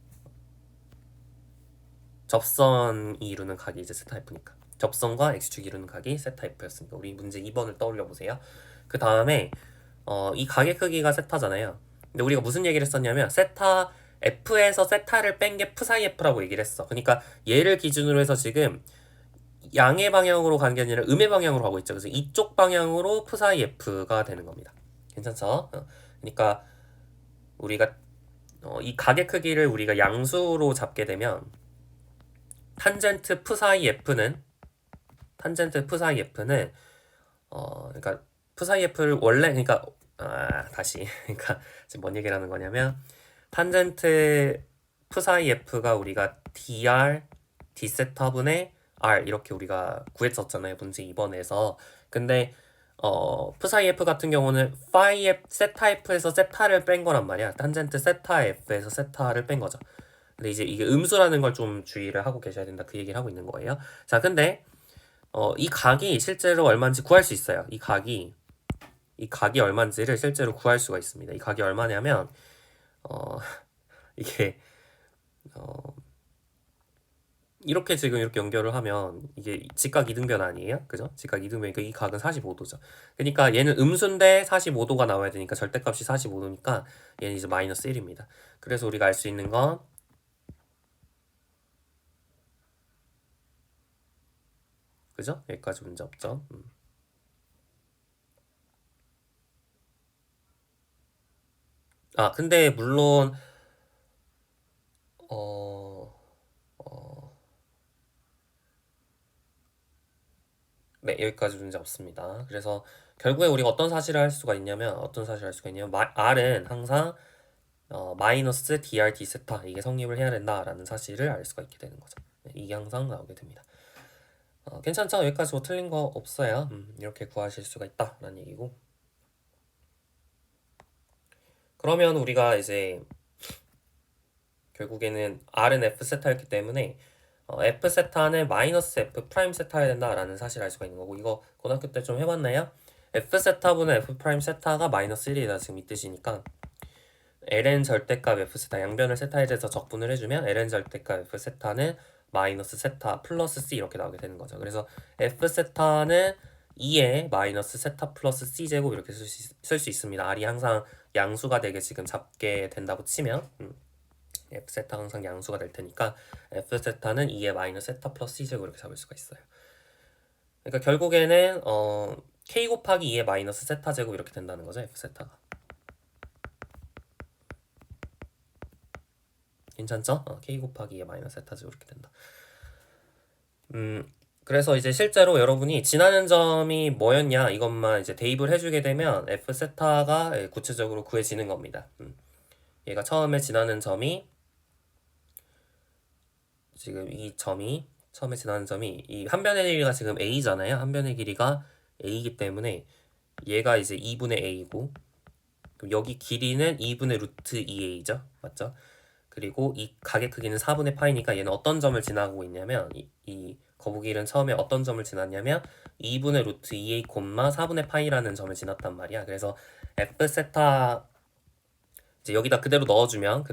접선이 이루는 각이 이제 세타 F니까. 접선과 X축이 이루는 각이 세타 F였습니다. 우리 문제 2번을 떠올려 보세요. 그 다음에 이 각의 크기가 세타잖아요. 근데 우리가 무슨 얘기를 했었냐면 세타 F에서 세타를 뺀 게 P사이 F라고 얘기를 했어. 그러니까 얘를 기준으로 해서 지금 양의 방향으로 가는 게 아니라 음의 방향으로 가고 있죠. 그래서 이쪽 방향으로 P사이 F가 되는 겁니다. 괜찮죠? 그러니까 우리가 이 각의 크기를 우리가 양수로 잡게 되면 탄젠트 P사이 F는 그러니까 P사이 F를 원래 그러니까 다시 그러니까 지금 뭔 얘기를 하는 거냐면 탄젠트 P사이 F가 우리가 dr d세타분의 R 이렇게 우리가 구했었잖아요. 문제 2번에서. 근데 psi f 같은 경우는 phi f, 세타 f에서 세타를 뺀 거란 말이야. 탄젠트 세타 f에서 세타를 뺀 거죠. 근데 이제 이게 음수라는 걸 좀 주의를 하고 계셔야 된다. 그 얘기를 하고 있는 거예요. 자, 근데 이 각이 실제로 얼마인지 구할 수 있어요. 이 각이 얼마인지를 실제로 구할 수가 있습니다. 이 각이 얼마냐면 이게 이렇게 지금 이렇게 연결을 하면 이게 직각 이등변 아니에요? 그죠? 직각 이등변이니까 이 각은 45도죠. 그러니까 얘는 음수인데 45도가 나와야 되니까 절대값이 45도니까 얘는 이제 마이너스 1입니다. 그래서 우리가 알 수 있는 건 그죠? 여기까지 문제 없죠. 근데 물론 어, 네, 여기까지 문제 없습니다. 그래서 결국에 우리가 어떤 사실을 할 수가 있냐면 R은 항상 마이너스 dr d 세타 이게 성립을 해야 된다라는 사실을 알 수가 있게 되는 거죠. 네, 이게 항상 나오게 됩니다. 괜찮죠? 여기까지 뭐 틀린 거 없어요. 이렇게 구하실 수가 있다라는 얘기고. 그러면 우리가 이제 결국에는 R은 F 세타였기 때문에 F 세타는 마이너스 F 프라임 세타여야 된다라는 사실을 알 수가 있는 거고 이거 고등학교 때 좀 해봤나요? F 세타분의 F 프라임 세타가 마이너스 1이다 지금 이 뜻이니까 ln 절대값 F 세타 양변을 세타에 대해서 적분을 해주면 ln 절대값 F 세타는 마이너스 세타 플러스 C 이렇게 나오게 되는 거죠. 그래서 F 세타는 2에 마이너스 세타 플러스 C 제곱 이렇게 쓸 수 있습니다. R이 항상 양수가 되게 지금 잡게 된다고 치면 F 세타가 항상 양수가 될 테니까 F 세타는 2에 마이너스 세타 플러스 C 제곱 이렇게 잡을 수가 있어요. 그러니까 결국에는 K 곱하기 2에 마이너스 세타 제곱 이렇게 된다는 거죠. F 세타가. 괜찮죠? K 곱하기 2에 마이너스 세타 제곱 이렇게 된다. 그래서 이제 실제로 여러분이 지나는 점이 뭐였냐 이것만 이제 대입을 해주게 되면 F 세타가 구체적으로 구해지는 겁니다. 얘가 처음에 지나는 점이 지금 처음에 지나는 점이 이 한 변의 길이가 지금 a잖아요. 한 변의 길이가 a이기 때문에 얘가 이제 2분의 a고 그럼 여기 길이는 2분의 루트 2a죠. 맞죠? 그리고 이 각의 크기는 4분의 파이니까 얘는 어떤 점을 지나고 있냐면 이 거북이는 처음에 어떤 점을 지났냐면 2분의 루트 2a, 4분의 파이라는 점을 지났단 말이야. 그래서 f 세타 이제 여기다 그대로 넣어주면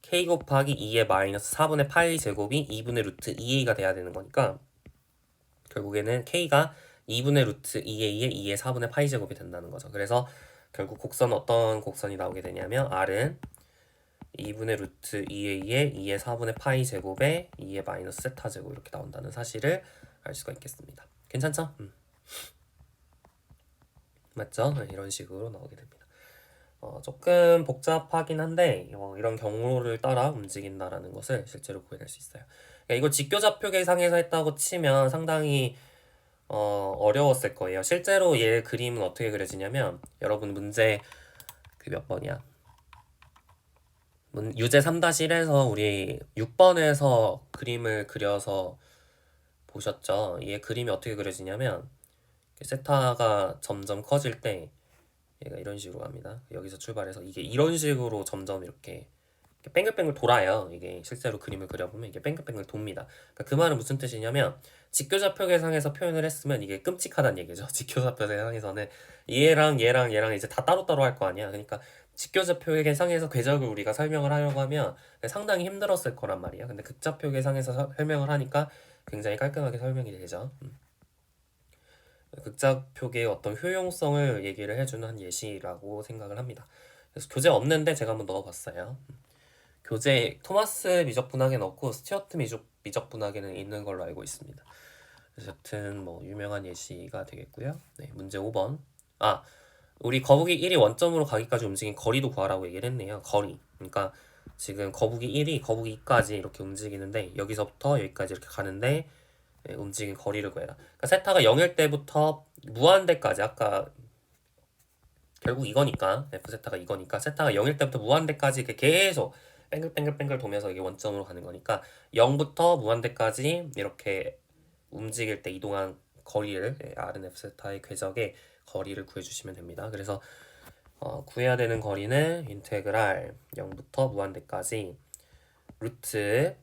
k 곱하기 2의 마이너스 4분의 파이 제곱이 2분의 루트 2a가 돼야 되는 거니까 결국에는 k가 2분의 루트 2a의 2의 4분의 파이 제곱이 된다는 거죠. 그래서 결국 곡선 어떤 곡선이 나오게 되냐면 R은 2분의 루트 2a의 2의 4분의 파이 제곱에 2의 마이너스 세타 제곱 이렇게 나온다는 사실을 알 수가 있겠습니다. 괜찮죠? 맞죠? 이런 식으로 나오게 됩니다. 조금 복잡하긴 한데 이런 경로를 따라 움직인다라는 것을 실제로 구해낼 수 있어요. 그러니까 이거 직교좌표 계상에서 했다고 치면 상당히 어려웠을 거예요. 실제로 얘 그림은 어떻게 그려지냐면 여러분 문제 그 몇 번이야? 유제 3-1에서 우리 6번에서 그림을 그려서 보셨죠? 얘 그림이 어떻게 그려지냐면 세타가 점점 커질 때 얘가 이런 식으로 갑니다. 여기서 출발해서 이게 이런 식으로 점점 이렇게 뱅글뱅글 돌아요. 이게 실제로 그림을 그려보면 이게 뱅글뱅글 돕니다. 그러니까 그 말은 무슨 뜻이냐면 직교좌표 계상에서 표현을 했으면 이게 끔찍하다는 얘기죠. 직교좌표 계상에서는 얘랑 이제 다 따로따로 할 거 아니야. 그러니까 직교좌표 계상에서 궤적을 우리가 설명을 하려고 하면 상당히 힘들었을 거란 말이야. 근데 극좌표 계상에서 설명을 하니까 굉장히 깔끔하게 설명이 되죠. 극좌표계의 어떤 효용성을 얘기를 해주는 한 예시라고 생각을 합니다. 그래서 교재 없는데 제가 한번 넣어봤어요. 교재 토마스 미적분학에는 없고 스튜어트 미적분학에는 있는 걸로 알고 있습니다. 그래서 여튼 뭐 유명한 예시가 되겠고요. 네, 문제 5번. 우리 거북이 1이 원점으로 가기까지 움직인 거리도 구하라고 얘기를 했네요. 거리. 그러니까 지금 거북이 1이 거북이 2까지 이렇게 움직이는데 여기서부터 여기까지 이렇게 가는데 움직인 거리를 구해라. 그러니까 세타가 0일 때부터 무한대까지 아까 결국 이거니까 F세타가 이거니까 세타가 0일 때부터 무한대까지 이렇게 계속 뱅글뱅글뱅글 도면서 이게 원점으로 가는 거니까 0부터 무한대까지 이렇게 움직일 때 이동한 거리를 R은 F세타의 궤적의 거리를 구해주시면 됩니다. 그래서 구해야 되는 거리는 인테그랄 0부터 무한대까지 루트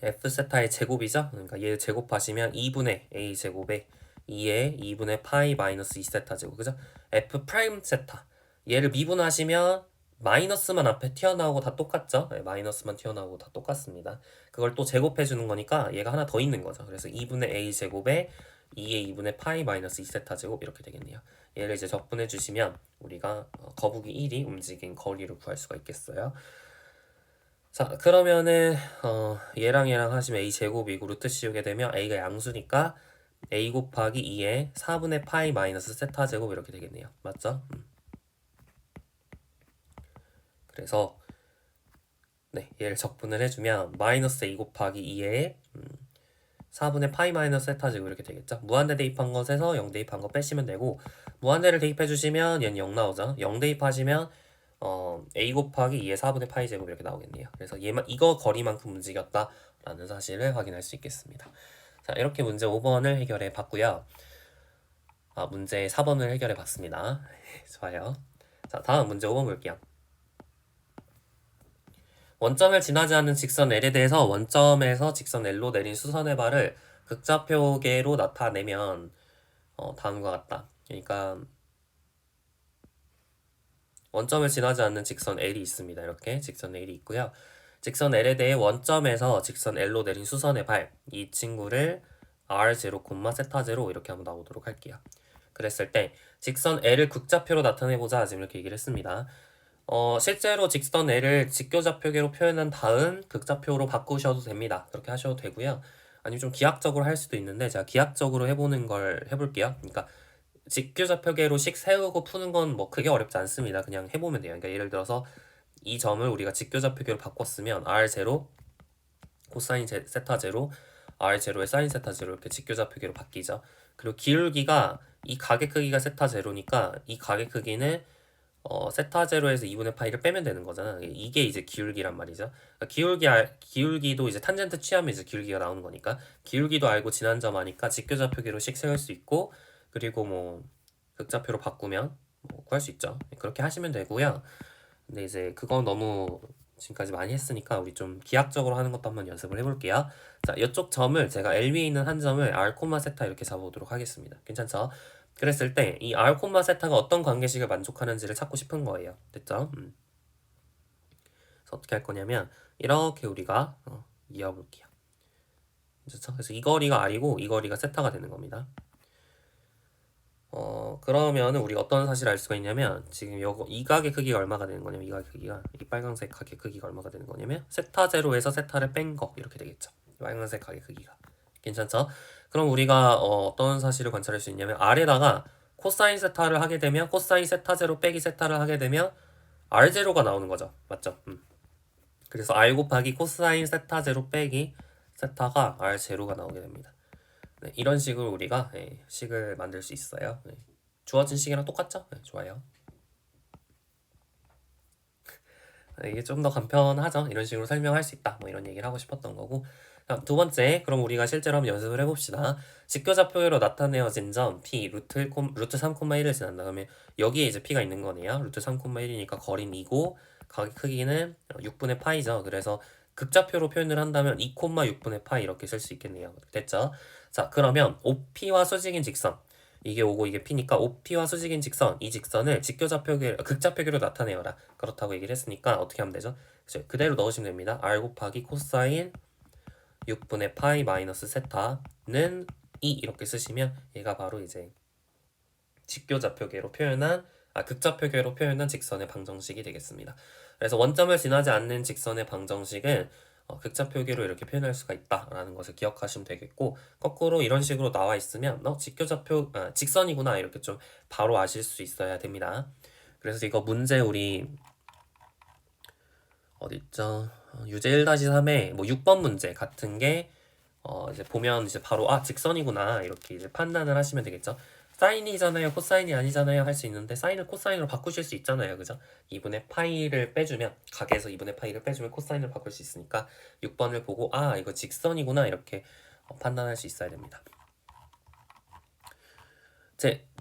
F세타의 제곱이죠. 그러니까 얘 제곱하시면 2분의 A 제곱에 2에 2분의 파이 마이너스 2세타 제곱, 그죠? F 프라임 세타 얘를 미분하시면 마이너스만 앞에 튀어나오고 다 똑같죠? 네, 마이너스만 튀어나오고 다 똑같습니다. 그걸 또 제곱해 주는 거니까 얘가 하나 더 있는 거죠. 그래서 2분의 A 제곱에 2의 2분의 파이 마이너스 2세타 제곱 이렇게 되겠네요. 얘를 이제 적분해 주시면 우리가 거북이 1이 움직인 거리를 구할 수가 있겠어요. 자, 그러면은 얘랑 하시면 A 제곱이고 루트 씌우게 되면 A가 양수니까 A 곱하기 2의 4분의 파이 마이너스 세타 제곱 이렇게 되겠네요. 맞죠? 그래서 네, 얘를 적분을 해주면 마이너스 A 곱하기 2의 4분의 파이 마이너스 세타 제곱 이렇게 되겠죠. 무한대 대입한 것에서 0 대입한 거 빼시면 되고, 무한대를 대입해 주시면 얘는 0 나오죠. 0 대입하시면 A 곱하기 2의 4분의 파이 제곱 이렇게 나오겠네요. 그래서 이거 거리만큼 움직였다라는 사실을 확인할 수 있겠습니다. 자, 이렇게 문제 5번을 해결해 봤고요. 문제 4번을 해결해 봤습니다. 좋아요. 자, 다음 문제 5번 볼게요. 원점을 지나지 않는 직선 L에 대해서 원점에서 직선 L로 내린 수선의 발을 극좌표계로 나타내면 다음과 같다. 그러니까 원점을 지나지 않는 직선 L이 있습니다. 이렇게 직선 L이 있고요. 직선 L에 대해 원점에서 직선 L로 내린 수선의 발, 이 친구를 R0, 세타 0 이렇게 한번 나오도록 할게요. 그랬을 때 직선 L을 극좌표로 나타내보자 지금 이렇게 얘기를 했습니다. 실제로 직선 L을 직교좌표계로 표현한 다음 극좌표로 바꾸셔도 됩니다. 그렇게 하셔도 되고요. 아니면 좀 기하학적으로 할 수도 있는데 제가 기하학적으로 해보는 걸 해볼게요. 그러니까 직교좌표계로 식 세우고 푸는 건 뭐 그게 어렵지 않습니다. 그냥 해보면 돼요. 그러니까 예를 들어서 이 점을 우리가 직교좌표계로 바꿨으면 R0 코사인 세타 0 R0의 사인 세타 0 이렇게 직교좌표계로 바뀌죠. 그리고 기울기가 이 가게 크기가 세타 0니까 이 가게 크기는 세타 0에서 2분의 파이를 빼면 되는 거잖아. 이게 이제 기울기란 말이죠. 그러니까 기울기도 이제 탄젠트 취하면 이제 기울기가 나오는 거니까 기울기도 알고 지난 점 아니까 직교좌표계로 식 세울 수 있고, 그리고 뭐 극좌표로 바꾸면 뭐 구할 수 있죠. 그렇게 하시면 되고요. 근데 이제 그건 너무 지금까지 많이 했으니까 우리 좀 기하학적으로 하는 것도 한번 연습을 해볼게요. 자, 이쪽 점을 제가 L 위에 있는 한 점을 R, 세타 이렇게 잡아보도록 하겠습니다. 괜찮죠? 그랬을 때 이 R, 세타가 어떤 관계식을 만족하는지를 찾고 싶은 거예요. 됐죠? 그래서 어떻게 할 거냐면 이렇게 우리가 이어볼게요. 그렇죠? 그래서 이 거리가 R이고 이 거리가 세타가 되는 겁니다. 그러면은 우리가 어떤 사실을 알 수가 있냐면 지금 이 가게 크기가 얼마가 되는 거냐면 이 가게 크기가 이 빨간색 가게 크기가 얼마가 되는 거냐면 세타 제로에서 세타를 뺀 거 이렇게 되겠죠. 빨간색 가게 크기가 괜찮죠? 그럼 우리가 어떤 사실을 관찰할 수 있냐면 R에다가 코사인 세타를 하게 되면 코사인 세타 제로 빼기 세타를 하게 되면 R 제로가 나오는 거죠. 맞죠? 그래서 R 곱하기 코사인 세타 제로 빼기 세타가 R 제로가 나오게 됩니다. 네, 이런 식으로 우리가 식을 만들 수 있어요. 네. 주어진 식이랑 똑같죠? 네, 좋아요. 이게 좀 더 간편하죠? 이런 식으로 설명할 수 있다. 뭐 이런 얘기를 하고 싶었던 거고. 다음 두 번째, 그럼 우리가 실제로 한번 연습을 해봅시다. 직교좌표로 나타내어진 점 P 루트 3,1을 지난다. 그러면 여기에 이제 P가 있는 거네요. 루트 3,1이니까 거리는 2고 가격 크기는 6분의 파이죠. 그래서 극좌표로 표현을 한다면 2,6분의 파이 이렇게 쓸 수 있겠네요. 됐죠? 자, 그러면 OP와 수직인 직선, 이게 오고 이게 P니까 OP와 수직인 직선, 이 직선을 극좌표계로 나타내어라. 그렇다고 얘기를 했으니까 어떻게 하면 되죠? 그대로 넣으시면 됩니다. R 곱하기 코사인 6분의 파이 마이너스 세타는 2 이렇게 쓰시면 얘가 바로 이제 극좌표계로 표현한 직선의 방정식이 되겠습니다. 그래서 원점을 지나지 않는 직선의 방정식은 극좌표계로 이렇게 표현할 수가 있다라는 것을 기억하시면 되겠고, 거꾸로 이런 식으로 나와 있으면 직선이구나 이렇게 좀 바로 아실 수 있어야 됩니다. 그래서 이거 문제 우리 어딨죠? 유제 1-3에 뭐 6번 문제 같은 게 이제 보면 이제 바로 직선이구나 이렇게 이제 판단을 하시면 되겠죠. 사인이잖아요, 코사인이 아니잖아요 할 수 있는데 사인을 코사인으로 바꾸실 수 있잖아요, 그죠? 2분의 파이를 빼주면 각에서 2분의 파이를 빼주면 코사인을 바꿀 수 있으니까 6번을 보고 아 이거 직선이구나 이렇게 판단할 수 있어야 됩니다.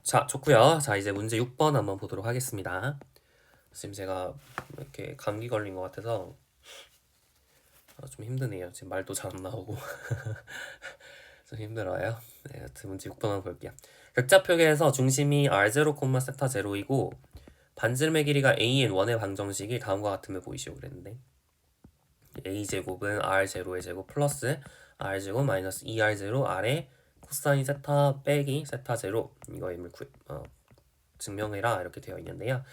자 좋고요. 자 이제 문제 6번 한번 보도록 하겠습니다. 지금 제가 이렇게 감기 걸린 것 같아서 좀 힘드네요. 지금 말도 잘 안 나오고 좀 힘들어요. 네, 문제 6번 한번 볼게요. 극좌표계에서 중심이 r0, 세타 0이고 반지름의 길이가 a인 원의 방정식이 다음과 같음을 보이시오 그랬는데 a제곱은 r0의 제곱 플러스 r제곱 마이너스 2r0 r에 코사인 세타 빼기 세타 0 이거 임을 증명해라 이렇게 되어 있는데요.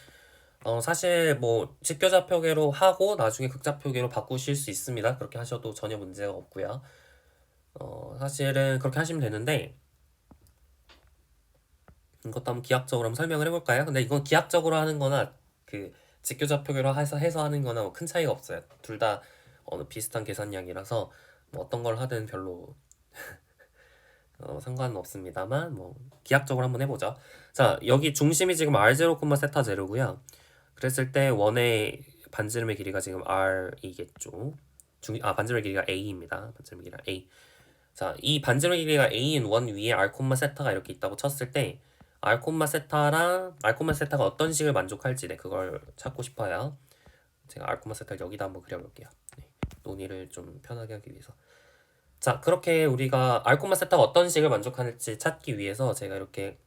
사실 뭐 직교좌표계로 하고 나중에 극좌표계로 바꾸실 수 있습니다. 그렇게 하셔도 전혀 문제가 없고요. 사실은 그렇게 하시면 되는데 이것도 한번 기하학적으로 한번 설명을 해볼까요? 근데 이건 기하학적으로 하는 거나 그 직교좌표계로 해서 하는 거나 뭐 큰 차이가 없어요. 둘 다 비슷한 계산량이라서 뭐 어떤 걸 하든 별로 상관은 없습니다만 뭐 기하학적으로 한번 해보죠. 자 여기 중심이 지금 r0, 세타 0고요. 그랬을 때 원의 반지름의 길이가 지금 r이겠죠. 반지름의 길이가 a입니다. 반지름의 길이가 a. 자, 이 반지름의 길이가 a인 원 위에 r, 세타가 이렇게 있다고 쳤을 때 r, 세타랑 r, 세타가 어떤 식을 만족할지 그걸 찾고 싶어요. 제가 r, 세타를 여기다 한번 그려볼게요. 네, 논의를 좀 편하게 하기 위해서. 자, 그렇게 우리가 r, 세타가 어떤 식을 만족할지 찾기 위해서 제가 이렇게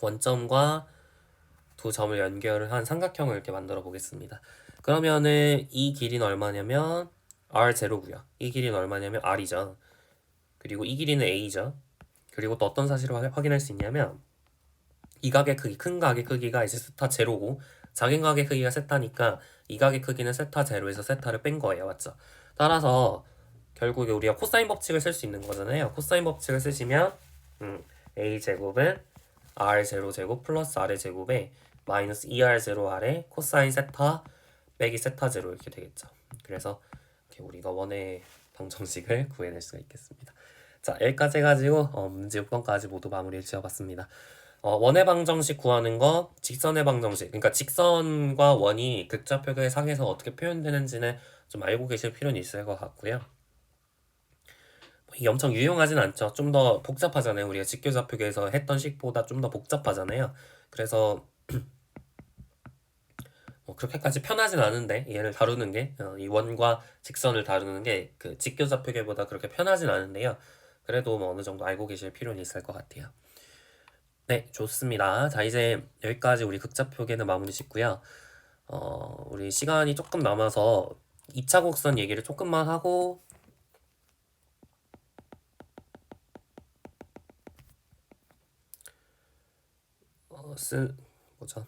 원점과 두 점을 연결을 한 삼각형을 이렇게 만들어 보겠습니다. 그러면은 이 길이는 얼마냐면 r0고요. 이 길이는 얼마냐면 r이죠. 그리고 이 길이는 a죠. 그리고 또 어떤 사실을 확인할 수 있냐면 이 각의 크기, 큰 각의 크기가 이제 세타 제로고 작은 각의 크기가 세타니까 이 각의 크기는 세타 제로에서 세타를 뺀 거예요. 맞죠? 따라서 결국에 우리가 코사인 법칙을 쓸 수 있는 거잖아요. 코사인 법칙을 쓰시면 a제곱은 r0 제곱 플러스 r의 제곱에 마이너스 2r0 r의 코사인 세타 빼기 세타 제로 이렇게 되겠죠. 그래서 이렇게 우리가 원의 방정식을 구해낼 수가 있겠습니다. 자 여기까지 해가지고 문제 6번까지 모두 마무리를 지어봤습니다. 원의 방정식 구하는 거, 직선의 방정식, 그러니까 직선과 원이 극좌표계 상에서 어떻게 표현되는지는 좀 알고 계실 필요는 있을 것 같고요. 이게 엄청 유용하진 않죠. 좀 더 복잡하잖아요. 우리가 직교좌표계에서 했던 식보다 좀 더 복잡하잖아요. 그래서 그렇게까지 편하진 않은데 얘를 다루는 게 이 원과 직선을 다루는 게 그 직교좌표계보다 그렇게 편하진 않은데요. 그래도 뭐 어느 정도 알고 계실 필요는 있을 것 같아요. 네, 좋습니다. 자, 이제 여기까지 우리 극좌표계는 마무리 짓고요. 우리 시간이 조금 남아서 2차 곡선 얘기를 조금만 하고 뭐죠?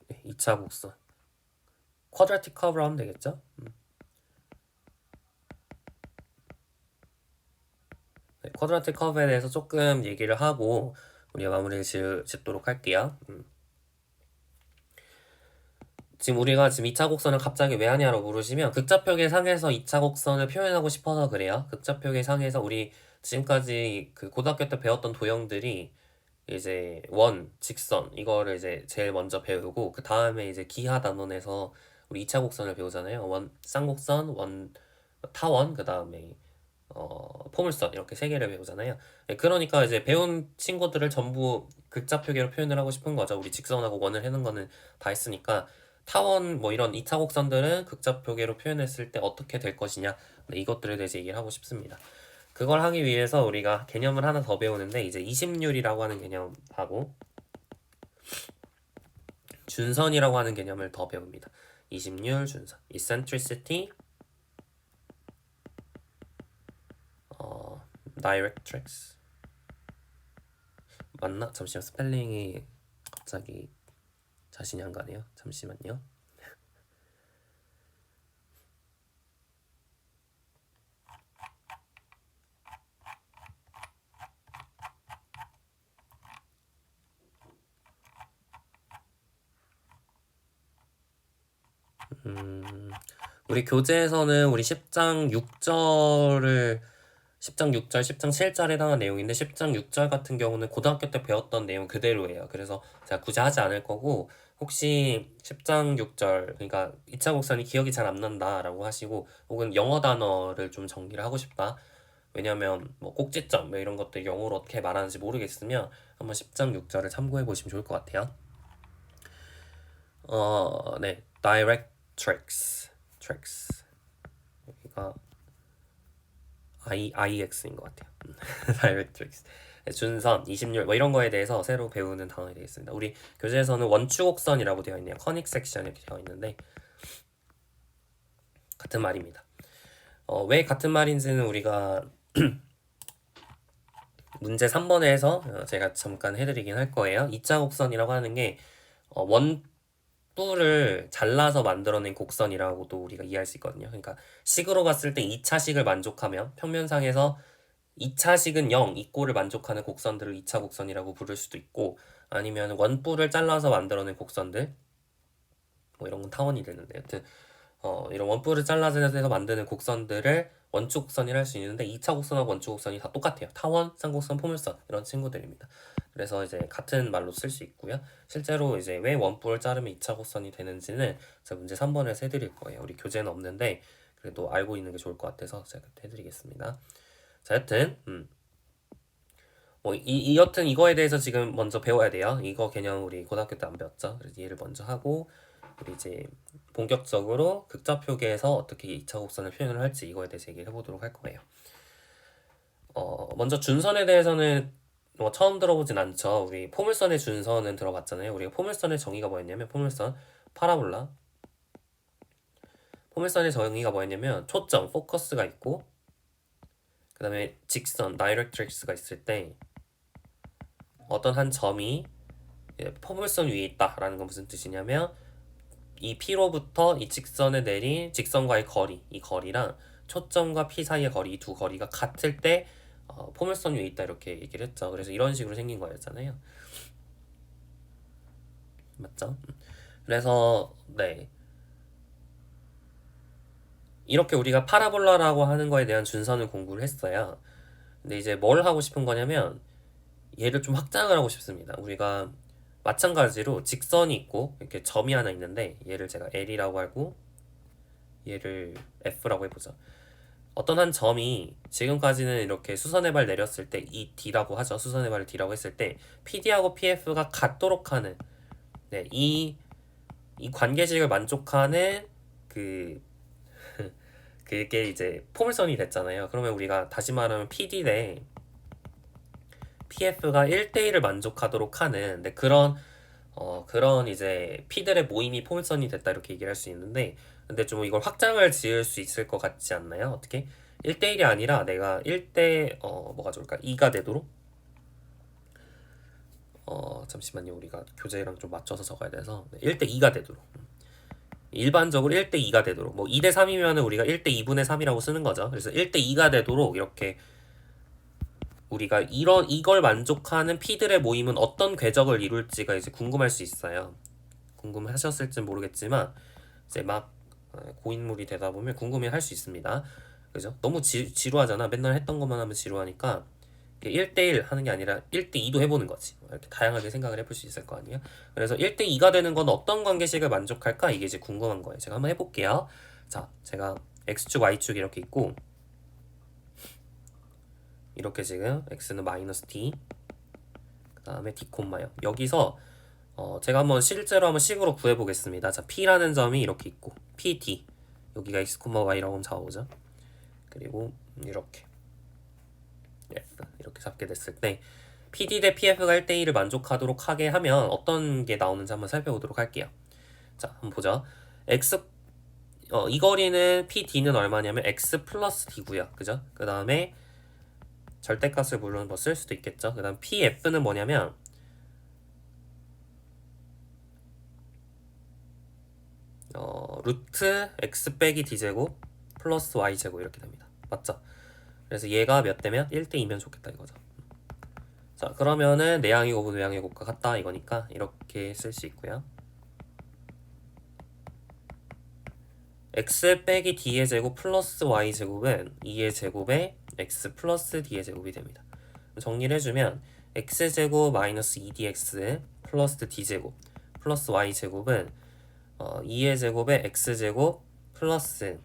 네, 2차 곡선 쿼드라틱 커브로 하면 되겠죠? 네, 쿼드라틱 커브에 대해서 조금 얘기를 하고 우리가 마무리를 짓도록 할게요. 지금 우리가 지금 2차 곡선을 갑자기 왜 하냐고 물으시면 극좌표계 상에서 2차 곡선을 표현하고 싶어서 그래요. 극좌표계 상에서 우리 지금까지 그 고등학교 때 배웠던 도형들이 이제 원, 직선 이거를 이제 제일 먼저 배우고 그 다음에 이제 기하 단원에서 우리 2차 곡선을 배우잖아요. 쌍곡선, 타원, 그 다음에 포물선 이렇게 세 개를 배우잖아요. 네, 그러니까 이제 배운 친구들을 전부 극좌표계로 표현을 하고 싶은 거죠. 우리 직선하고 원을 해는 거는 다 했으니까 타원 뭐 이런 2차 곡선들은 극좌표계로 표현했을 때 어떻게 될 것이냐 네, 이것들에 대해서 얘기를 하고 싶습니다. 그걸 하기 위해서 우리가 개념을 하나 더 배우는데 이제 이심률이라고 하는 개념하고 준선이라고 하는 개념을 더 배웁니다. 이심률, 준선, eccentricity, directrix 맞나? 잠시만 스펠링이 갑자기 자신이 안 가네요. 잠시만요. 우리 교재에서는 우리 10장 6절을 10장 6절, 10장 7절에 해당한 내용인데 10장 6절 같은 경우는 고등학교 때 배웠던 내용 그대로예요. 그래서 제가 굳이 하지 않을 거고 혹시 10장 6절 그러니까 2차 곡선이 기억이 잘 안 난다라고 하시고 혹은 영어 단어를 좀 정리를 하고 싶다. 왜냐면 뭐 꼭지점 뭐 이런 것들 영어로 어떻게 말하는지 모르겠으면 한번 10장 6절을 참고해 보시면 좋을 것 같아요. 네, directrix, tricks 여기가 IX인 것 같아요. directrix 준선, 20률 뭐 이런 거에 대해서 새로 배우는 단어가 되겠습니다. 우리 교재에서는 원추곡선이라고 되어 있네요. 커닉 섹션 이렇게 되어 있는데 같은 말입니다. 왜 같은 말인지는 우리가 문제 3번에서 제가 잠깐 해드리긴 할 거예요. 2차 곡선이라고 하는 게 원뿔을 잘라서 만들어낸 곡선이라고도 우리가 이해할 수 있거든요. 그러니까 식으로 봤을 때 2차식을 만족하면 평면상에서 2차식은 0, 이 꼴을 만족하는 곡선들을 2차 곡선이라고 부를 수도 있고 아니면 원뿔을 잘라서 만들어낸 곡선들 뭐 이런 건 타원이 되는데 여튼 이런 원뿔을 잘라서 만드는 곡선들을 원축 곡선이라 할 수 있는데 2차 곡선하고 원축 곡선이 다 똑같아요. 타원, 쌍곡선, 포물선 이런 친구들입니다. 그래서 이제 같은 말로 쓸 수 있고요. 실제로 이제 왜 원뿔을 자르면 2차 곡선이 되는지는 제가 문제 3번에서 해드릴 거예요. 우리 교재는 없는데 그래도 알고 있는 게 좋을 것 같아서 제가 해드리겠습니다. 자, 여튼 여튼 이거에 대해서 지금 먼저 배워야 돼요. 이거 개념 우리 고등학교 때 안 배웠죠. 그래서 얘를 먼저 하고 우리 이제 본격적으로 극좌표계에서 어떻게 2차 곡선을 표현을 할지 이거에 대해서 얘기를 해보도록 할 거예요. 먼저 준선에 대해서는 뭐 처음 들어보진 않죠. 우리 포물선의 준선은 들어봤잖아요. 우리가 포물선의 정의가 뭐였냐면 포물선, 파라볼라. 포물선의 정의가 뭐였냐면 초점, 포커스가 있고 그 다음에 직선, 다이렉트릭스가 있을 때 어떤 한 점이 포물선 위에 있다라는 건 무슨 뜻이냐면 이 P로부터 이 직선에 내린 직선과의 거리, 이 거리랑 초점과 P 사이의 거리, 이 두 거리가 같을 때 포물선 위에 있다 이렇게 얘기를 했죠. 그래서 이런 식으로 생긴 거였잖아요. 맞죠? 그래서 네 이렇게 우리가 파라볼라라고 하는 거에 대한 준선을 공부를 했어요. 근데 이제 뭘 하고 싶은 거냐면 얘를 좀 확장을 하고 싶습니다. 우리가 마찬가지로 직선이 있고 이렇게 점이 하나 있는데 얘를 제가 L이라고 하고 얘를 F라고 해보자. 어떤 한 점이 지금까지는 이렇게 수선의 발 내렸을 때 이 D라고 하죠. 수선의 발을 D라고 했을 때 PD하고 PF가 같도록 하는 네, 이 관계식을 만족하는 그 그게 이제 포물선이 됐잖아요. 그러면 우리가 다시 말하면 PD 대 PF가 1대1을 만족하도록 하는 네, 그런 이제 P들의 모임이 포물선이 됐다 이렇게 얘기를 할 수 있는데 근데 좀 이걸 확장을 지을 수 있을 것 같지 않나요? 어떻게? 1대1이 아니라 내가 1대 뭐가 좋을까? 2가 되도록 잠시만요. 우리가 교재랑 좀 맞춰서 적어야 돼서 1대 2가 되도록 일반적으로 1대 2가 되도록 뭐 2대 3이면 우리가 1대 2분의 3이라고 쓰는 거죠. 그래서 1대 2가 되도록 이렇게 우리가 이걸 만족하는 P들의 모임은 어떤 궤적을 이룰지가 이제 궁금할 수 있어요. 궁금하셨을지 모르겠지만 이제 막 고인물이 되다 보면 궁금해 할 수 있습니다. 그죠? 너무 지루하잖아. 맨날 했던 것만 하면 지루하니까 1대1 하는 게 아니라 1대2도 해보는 거지. 이렇게 다양하게 생각을 해볼 수 있을 거 아니에요. 그래서 1대2가 되는 건 어떤 관계식을 만족할까? 이게 이제 궁금한 거예요. 제가 한번 해볼게요. 자, 제가 X축, Y축 이렇게 있고 이렇게 지금 X는 마이너스 D 그 다음에 D 콤마요. 여기서 제가 한번 실제로 한번 식으로 구해보겠습니다. 자, P라는 점이 이렇게 있고 PD 여기가 X, Y라고 하면 잡아보죠. 그리고 이렇게 이렇게 잡게 됐을 때 PD 대 PF가 1대1을 만족하도록 하게 하면 어떤 게 나오는지 한번 살펴보도록 할게요. 자, 한번 보죠. 이 거리는 PD는 얼마냐면 X 플러스 D고요. 그죠? 그 다음에 절대값을 물론 뭐 쓸 수도 있겠죠. 그 다음 PF는 뭐냐면 루트 X 빼기 D제곱 플러스 Y제곱 이렇게 됩니다. 맞죠? 그래서 얘가 몇 대면? 1대2면 좋겠다 이거죠. 자, 그러면은 내양의 곱은 외양의 곱과 같다 이거니까 이렇게 쓸 수 있고요. x 빼기 d의 제곱 플러스 y 제곱은 2의 제곱에 x 플러스 d의 제곱이 됩니다. 정리를 해주면 x제곱 마이너스 2dx 플러스 d제곱 플러스 y제곱은 2의 제곱에 x제곱 플러스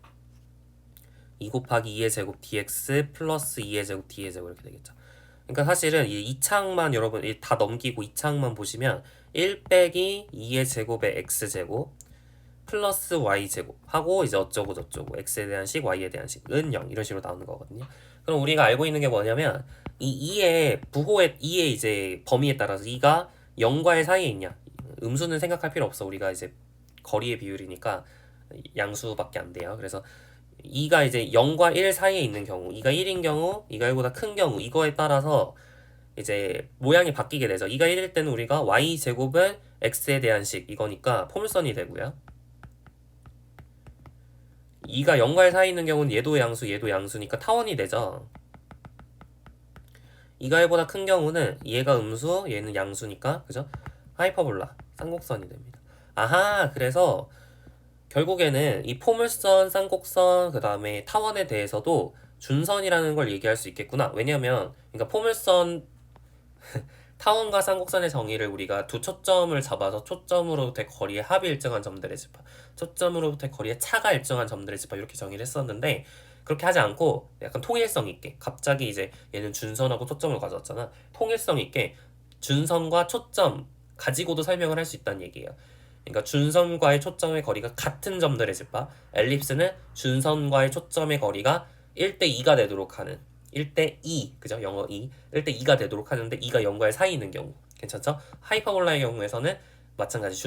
2 곱하기 2의 제곱 dx 플러스 2의 제곱 d의 제곱 이렇게 되겠죠. 그러니까 사실은 이 창만 여러분 다 넘기고 이 창만 보시면 1 빼기 2의 제곱에 x제곱 플러스 y제곱 하고 이제 어쩌고 저쩌고 x에 대한 식 y에 대한 식은 0 이런 식으로 나오는 거거든요. 그럼 우리가 알고 있는 게 뭐냐면 이 2의 부호의 2의 이제 범위에 따라서 2가 0과의 사이에 있냐, 음수는 생각할 필요 없어. 우리가 이제 거리의 비율이니까 양수밖에 안 돼요. 그래서 2가 이제 0과 1 사이에 있는 경우, 2가 1인 경우, 2가 1보다 큰 경우, 이거에 따라서 이제 모양이 바뀌게 되죠. 2가 1일 때는 우리가 y제곱은 x에 대한 식 이거니까 포물선이 되고요. 2가 0과 1 사이에 있는 경우는 얘도 양수, 얘도 양수니까 타원이 되죠. 2가 1보다 큰 경우는 얘가 음수, 얘는 양수니까 그죠? 하이퍼볼라, 쌍곡선이 됩니다. 아하, 그래서 결국에는 이 포물선, 쌍곡선, 그 다음에 타원에 대해서도 준선이라는 걸 얘기할 수 있겠구나. 왜냐면 그러니까 포물선, 타원과 쌍곡선의 정의를 우리가 두 초점을 잡아서 초점으로부터의 거리의 합이 일정한 점들의 집합, 초점으로부터의 거리의 차가 일정한 점들의 집합 이렇게 정의를 했었는데, 그렇게 하지 않고 약간 통일성 있게 갑자기 이제 얘는 준선하고 초점을 가져왔잖아. 통일성 있게 준선과 초점 가지고도 설명을 할 수 있다는 얘기예요. 그러니까 준선과의 초점의 거리가 같은 점들의 집합, 엘립스는 준선과의 초점의 거리가 1대2가 되도록 하는, 1대2, 그죠? 영어 2, 1대2가 되도록 하는데 2가 0과의 사이 있는 경우 괜찮죠? 하이퍼볼라의 경우에서는 마찬가지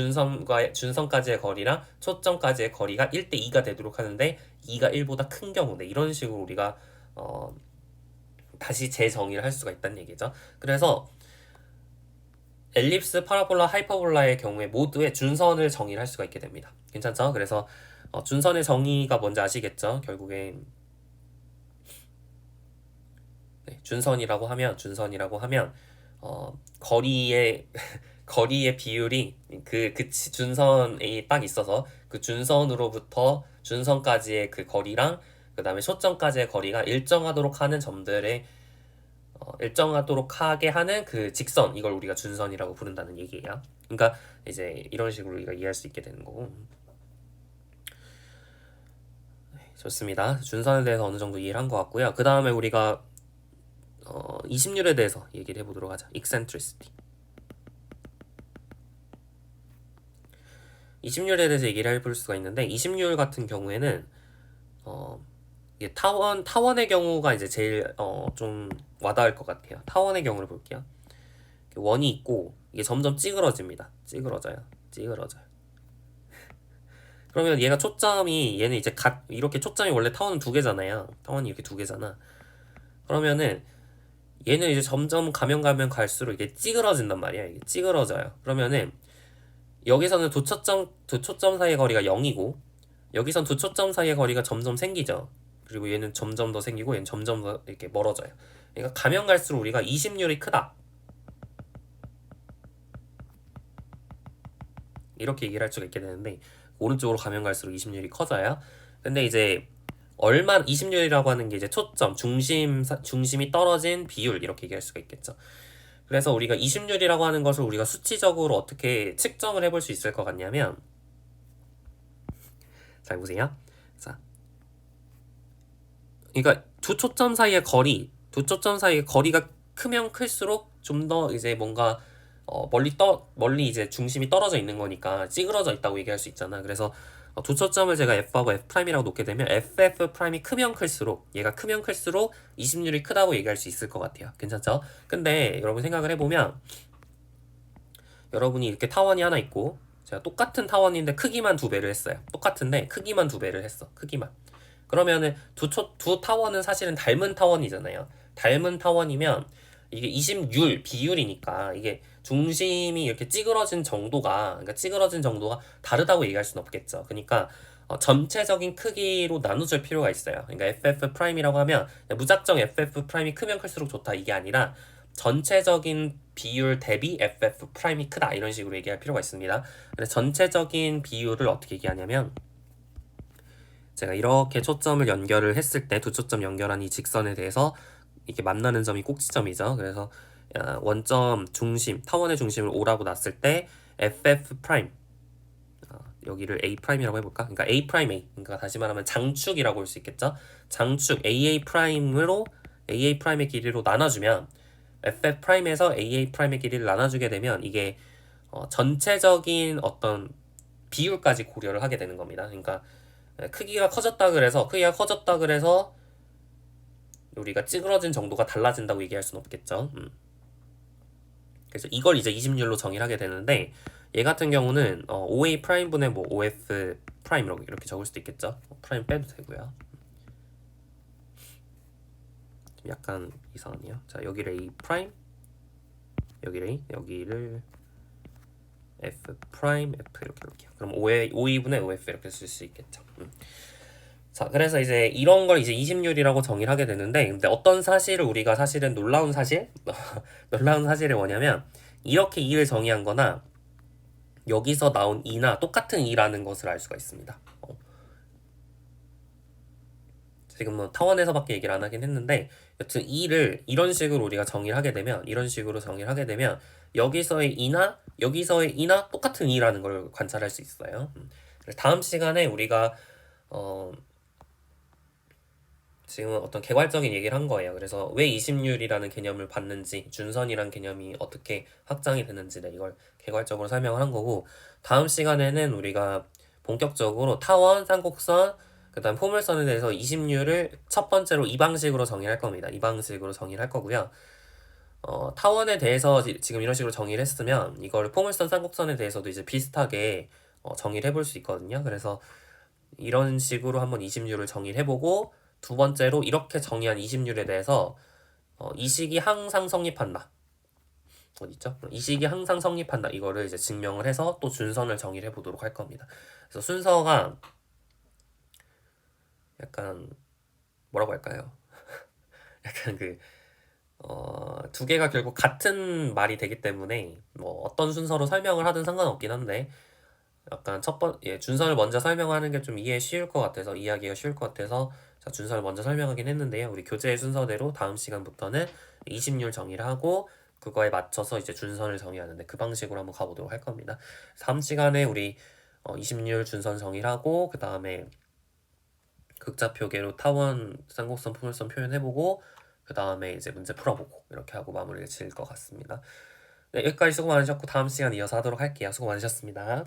준선까지의 거리랑 초점까지의 거리가 1대2가 되도록 하는데 2가 1보다 큰 경우, 네, 이런 식으로 우리가 다시 재정의를 할 수가 있다는 얘기죠. 그래서 엘립스, 파라볼라, 하이퍼볼라의 경우에 모두의 준선을 정의를 할 수가 있게 됩니다. 괜찮죠? 그래서 준선의 정의가 뭔지 아시겠죠? 결국에 네, 준선이라고 하면 거리의 거리의 비율이 그 준선이 딱 있어서 그 준선으로부터 준선까지의 그 거리랑 그 다음에 초점까지의 거리가 일정하도록 하는 점들의 일정하도록 하게 하는 그 직선, 이걸 우리가 준선이라고 부른다는 얘기예요. 그러니까 이제 이런 식으로 우리가 이해할 수 있게 되는 거고. 좋습니다. 준선에 대해서 어느 정도 이해를 한 것 같고요. 그 다음에 우리가 이심률에 대해서 얘기를 해보도록 하자. eccentricity. 이심률에 대해서 얘기를 해볼 수가 있는데, 이심률 같은 경우에는 이게 타원의 경우가 이제 제일 좀 와닿을 것 같아요. 타원의 경우를 볼게요. 원이 있고 이게 점점 찌그러집니다. 찌그러져요. 그러면 얘가 초점이, 얘는 이제 이렇게 초점이 원래 타원은 두 개잖아요. 타원이 이렇게 두 개잖아. 그러면은 얘는 이제 점점 가면 갈수록 이게 찌그러진단 말이야. 이게 찌그러져요. 그러면은 여기서는 두 초점 사이의 거리가 0이고 여기선 두 초점 사이의 거리가 점점 생기죠. 그리고 얘는 점점 더 생기고 얘는 점점 더 이렇게 멀어져요. 그러니까 가면 갈수록 우리가 이심률이 크다, 이렇게 얘기를 할 수가 있게 되는데, 오른쪽으로 가면 갈수록 이심률이 커져요. 근데 이제 이심률이라고 하는 게 이제 초점, 중심이 떨어진 비율, 이렇게 얘기할 수가 있겠죠. 그래서 우리가 이심률이라고 하는 것을 우리가 수치적으로 어떻게 측정을 해볼 수 있을 것 같냐면, 잘 보세요. 자, 그러니까 두 초점 사이의 거리가 크면 클수록 좀 더 이제 뭔가 멀리 이제 중심이 떨어져 있는 거니까 찌그러져 있다고 얘기할 수 있잖아. 그래서 두 초점을 제가 F하고 F'이라고 놓게 되면 FF'이 크면 클수록, 얘가 크면 클수록 이심률이 크다고 얘기할 수 있을 것 같아요. 괜찮죠? 근데 여러분 생각을 해보면, 여러분이 이렇게 타원이 하나 있고 제가 똑같은 타원인데 크기만 2배를 했어요. 똑같은데 크기만 2배를 했어. 크기만. 그러면은 두 타원은 사실은 닮은 타원이잖아요. 닮은 타원이면 이게 이심률, 비율이니까 이게 중심이 이렇게 찌그러진 정도가 다르다고 얘기할 수는 없겠죠. 그러니까 전체적인 크기로 나눠줄 필요가 있어요. 그러니까 FF'이라고 하면 무작정 FF'이 크면 클수록 좋다, 이게 아니라 전체적인 비율 대비 FF'이 크다, 이런 식으로 얘기할 필요가 있습니다. 그래서 전체적인 비율을 어떻게 얘기하냐면, 제가 이렇게 초점을 연결을 했을 때 두 초점 연결한 이 직선에 대해서 이게 만나는 점이 꼭지점이죠. 그래서 원점 중심, 타원의 중심을 O라고 놨을 때 FF 프라임, 여기를 A 프라임이라고 해볼까? 그러니까 A 프라임 A, 그러니까 다시 말하면 장축이라고 할 수 있겠죠. 장축 AA 프라임으로 AA 프라임의 길이로 나눠주면 FF 프라임에서 AA 프라임의 길이를 나눠주게 되면 이게 전체적인 어떤 비율까지 고려를 하게 되는 겁니다. 그러니까 크기가 커졌다 그래서 우리가 찌그러진 정도가 달라진다고 얘기할 수는 없겠죠. 그래서 이걸 이제 20률로 정의를 하게 되는데 얘 같은 경우는 OA 프라임분의 뭐 OF 프라임 이렇게 적을 수도 있겠죠. 프라임 빼도 되고요. 약간 이상하네요. 자, 여기를 A 프라임, 여기를 A, 여기를 F 프라임 F 이렇게 그럼 OE분의 OF 이렇게 쓸 수 있겠죠. 자, 그래서 이제 이런 걸 이제 20률이라고 정의를 하게 되는데, 근데 어떤 사실을 우리가 사실은 놀라운 사실? 놀라운 사실이 뭐냐면, 이렇게 2를 정의한 거나, 여기서 나온 2나 똑같은 2라는 것을 알 수가 있습니다. 지금 뭐 타원에서밖에 얘기를 안 하긴 했는데, 여튼 2를 이런 식으로 우리가 정의를 하게 되면, 여기서의 2나 똑같은 2라는 걸 관찰할 수 있어요. 다음 시간에 우리가, 지금 어떤 개괄적인 얘기를 한 거예요. 그래서 왜 20률이라는 개념을 받는지, 준선이란 개념이 어떻게 확장이 되는지 이걸 개괄적으로 설명을 한 거고, 다음 시간에는 우리가 본격적으로 타원, 쌍곡선, 그 다음 포물선에 대해서 20률을 첫 번째로 이 방식으로 정의할 겁니다. 이 방식으로 정의를 할 거고요. 타원에 대해서 지금 이런 식으로 정의를 했으면 이걸 포물선, 쌍곡선에 대해서도 이제 비슷하게 정의를 해볼 수 있거든요. 그래서 이런 식으로 한번 20률을 정의를 해보고, 두 번째로 이렇게 정의한 20률에 대해서 이 식이 항상 성립한다. 어디 있죠? 이 식이 항상 성립한다. 이거를 이제 증명을 해서 또 준선을 정의를 해보도록 할 겁니다. 그래서 순서가 약간 뭐라고 할까요? 약간 두 개가 결국 같은 말이 되기 때문에 뭐 어떤 순서로 설명을 하든 상관없긴 한데 약간 준선을 먼저 설명하는 게 좀 이해하기가 쉬울 것 같아서 자, 준선을 먼저 설명하긴 했는데요. 우리 교재의 순서대로 다음 시간부터는 20률 정의를 하고 그거에 맞춰서 이제 준선을 정의하는데 그 방식으로 한번 가보도록 할 겁니다. 다음 시간에 우리 20률 준선 정의를 하고 그 다음에 극좌표계로 타원, 쌍곡선, 포물선 표현해보고 그 다음에 이제 문제 풀어보고 이렇게 하고 마무리를 지을 것 같습니다. 네, 여기까지 수고 많으셨고 다음 시간 이어서 하도록 할게요. 수고 많으셨습니다.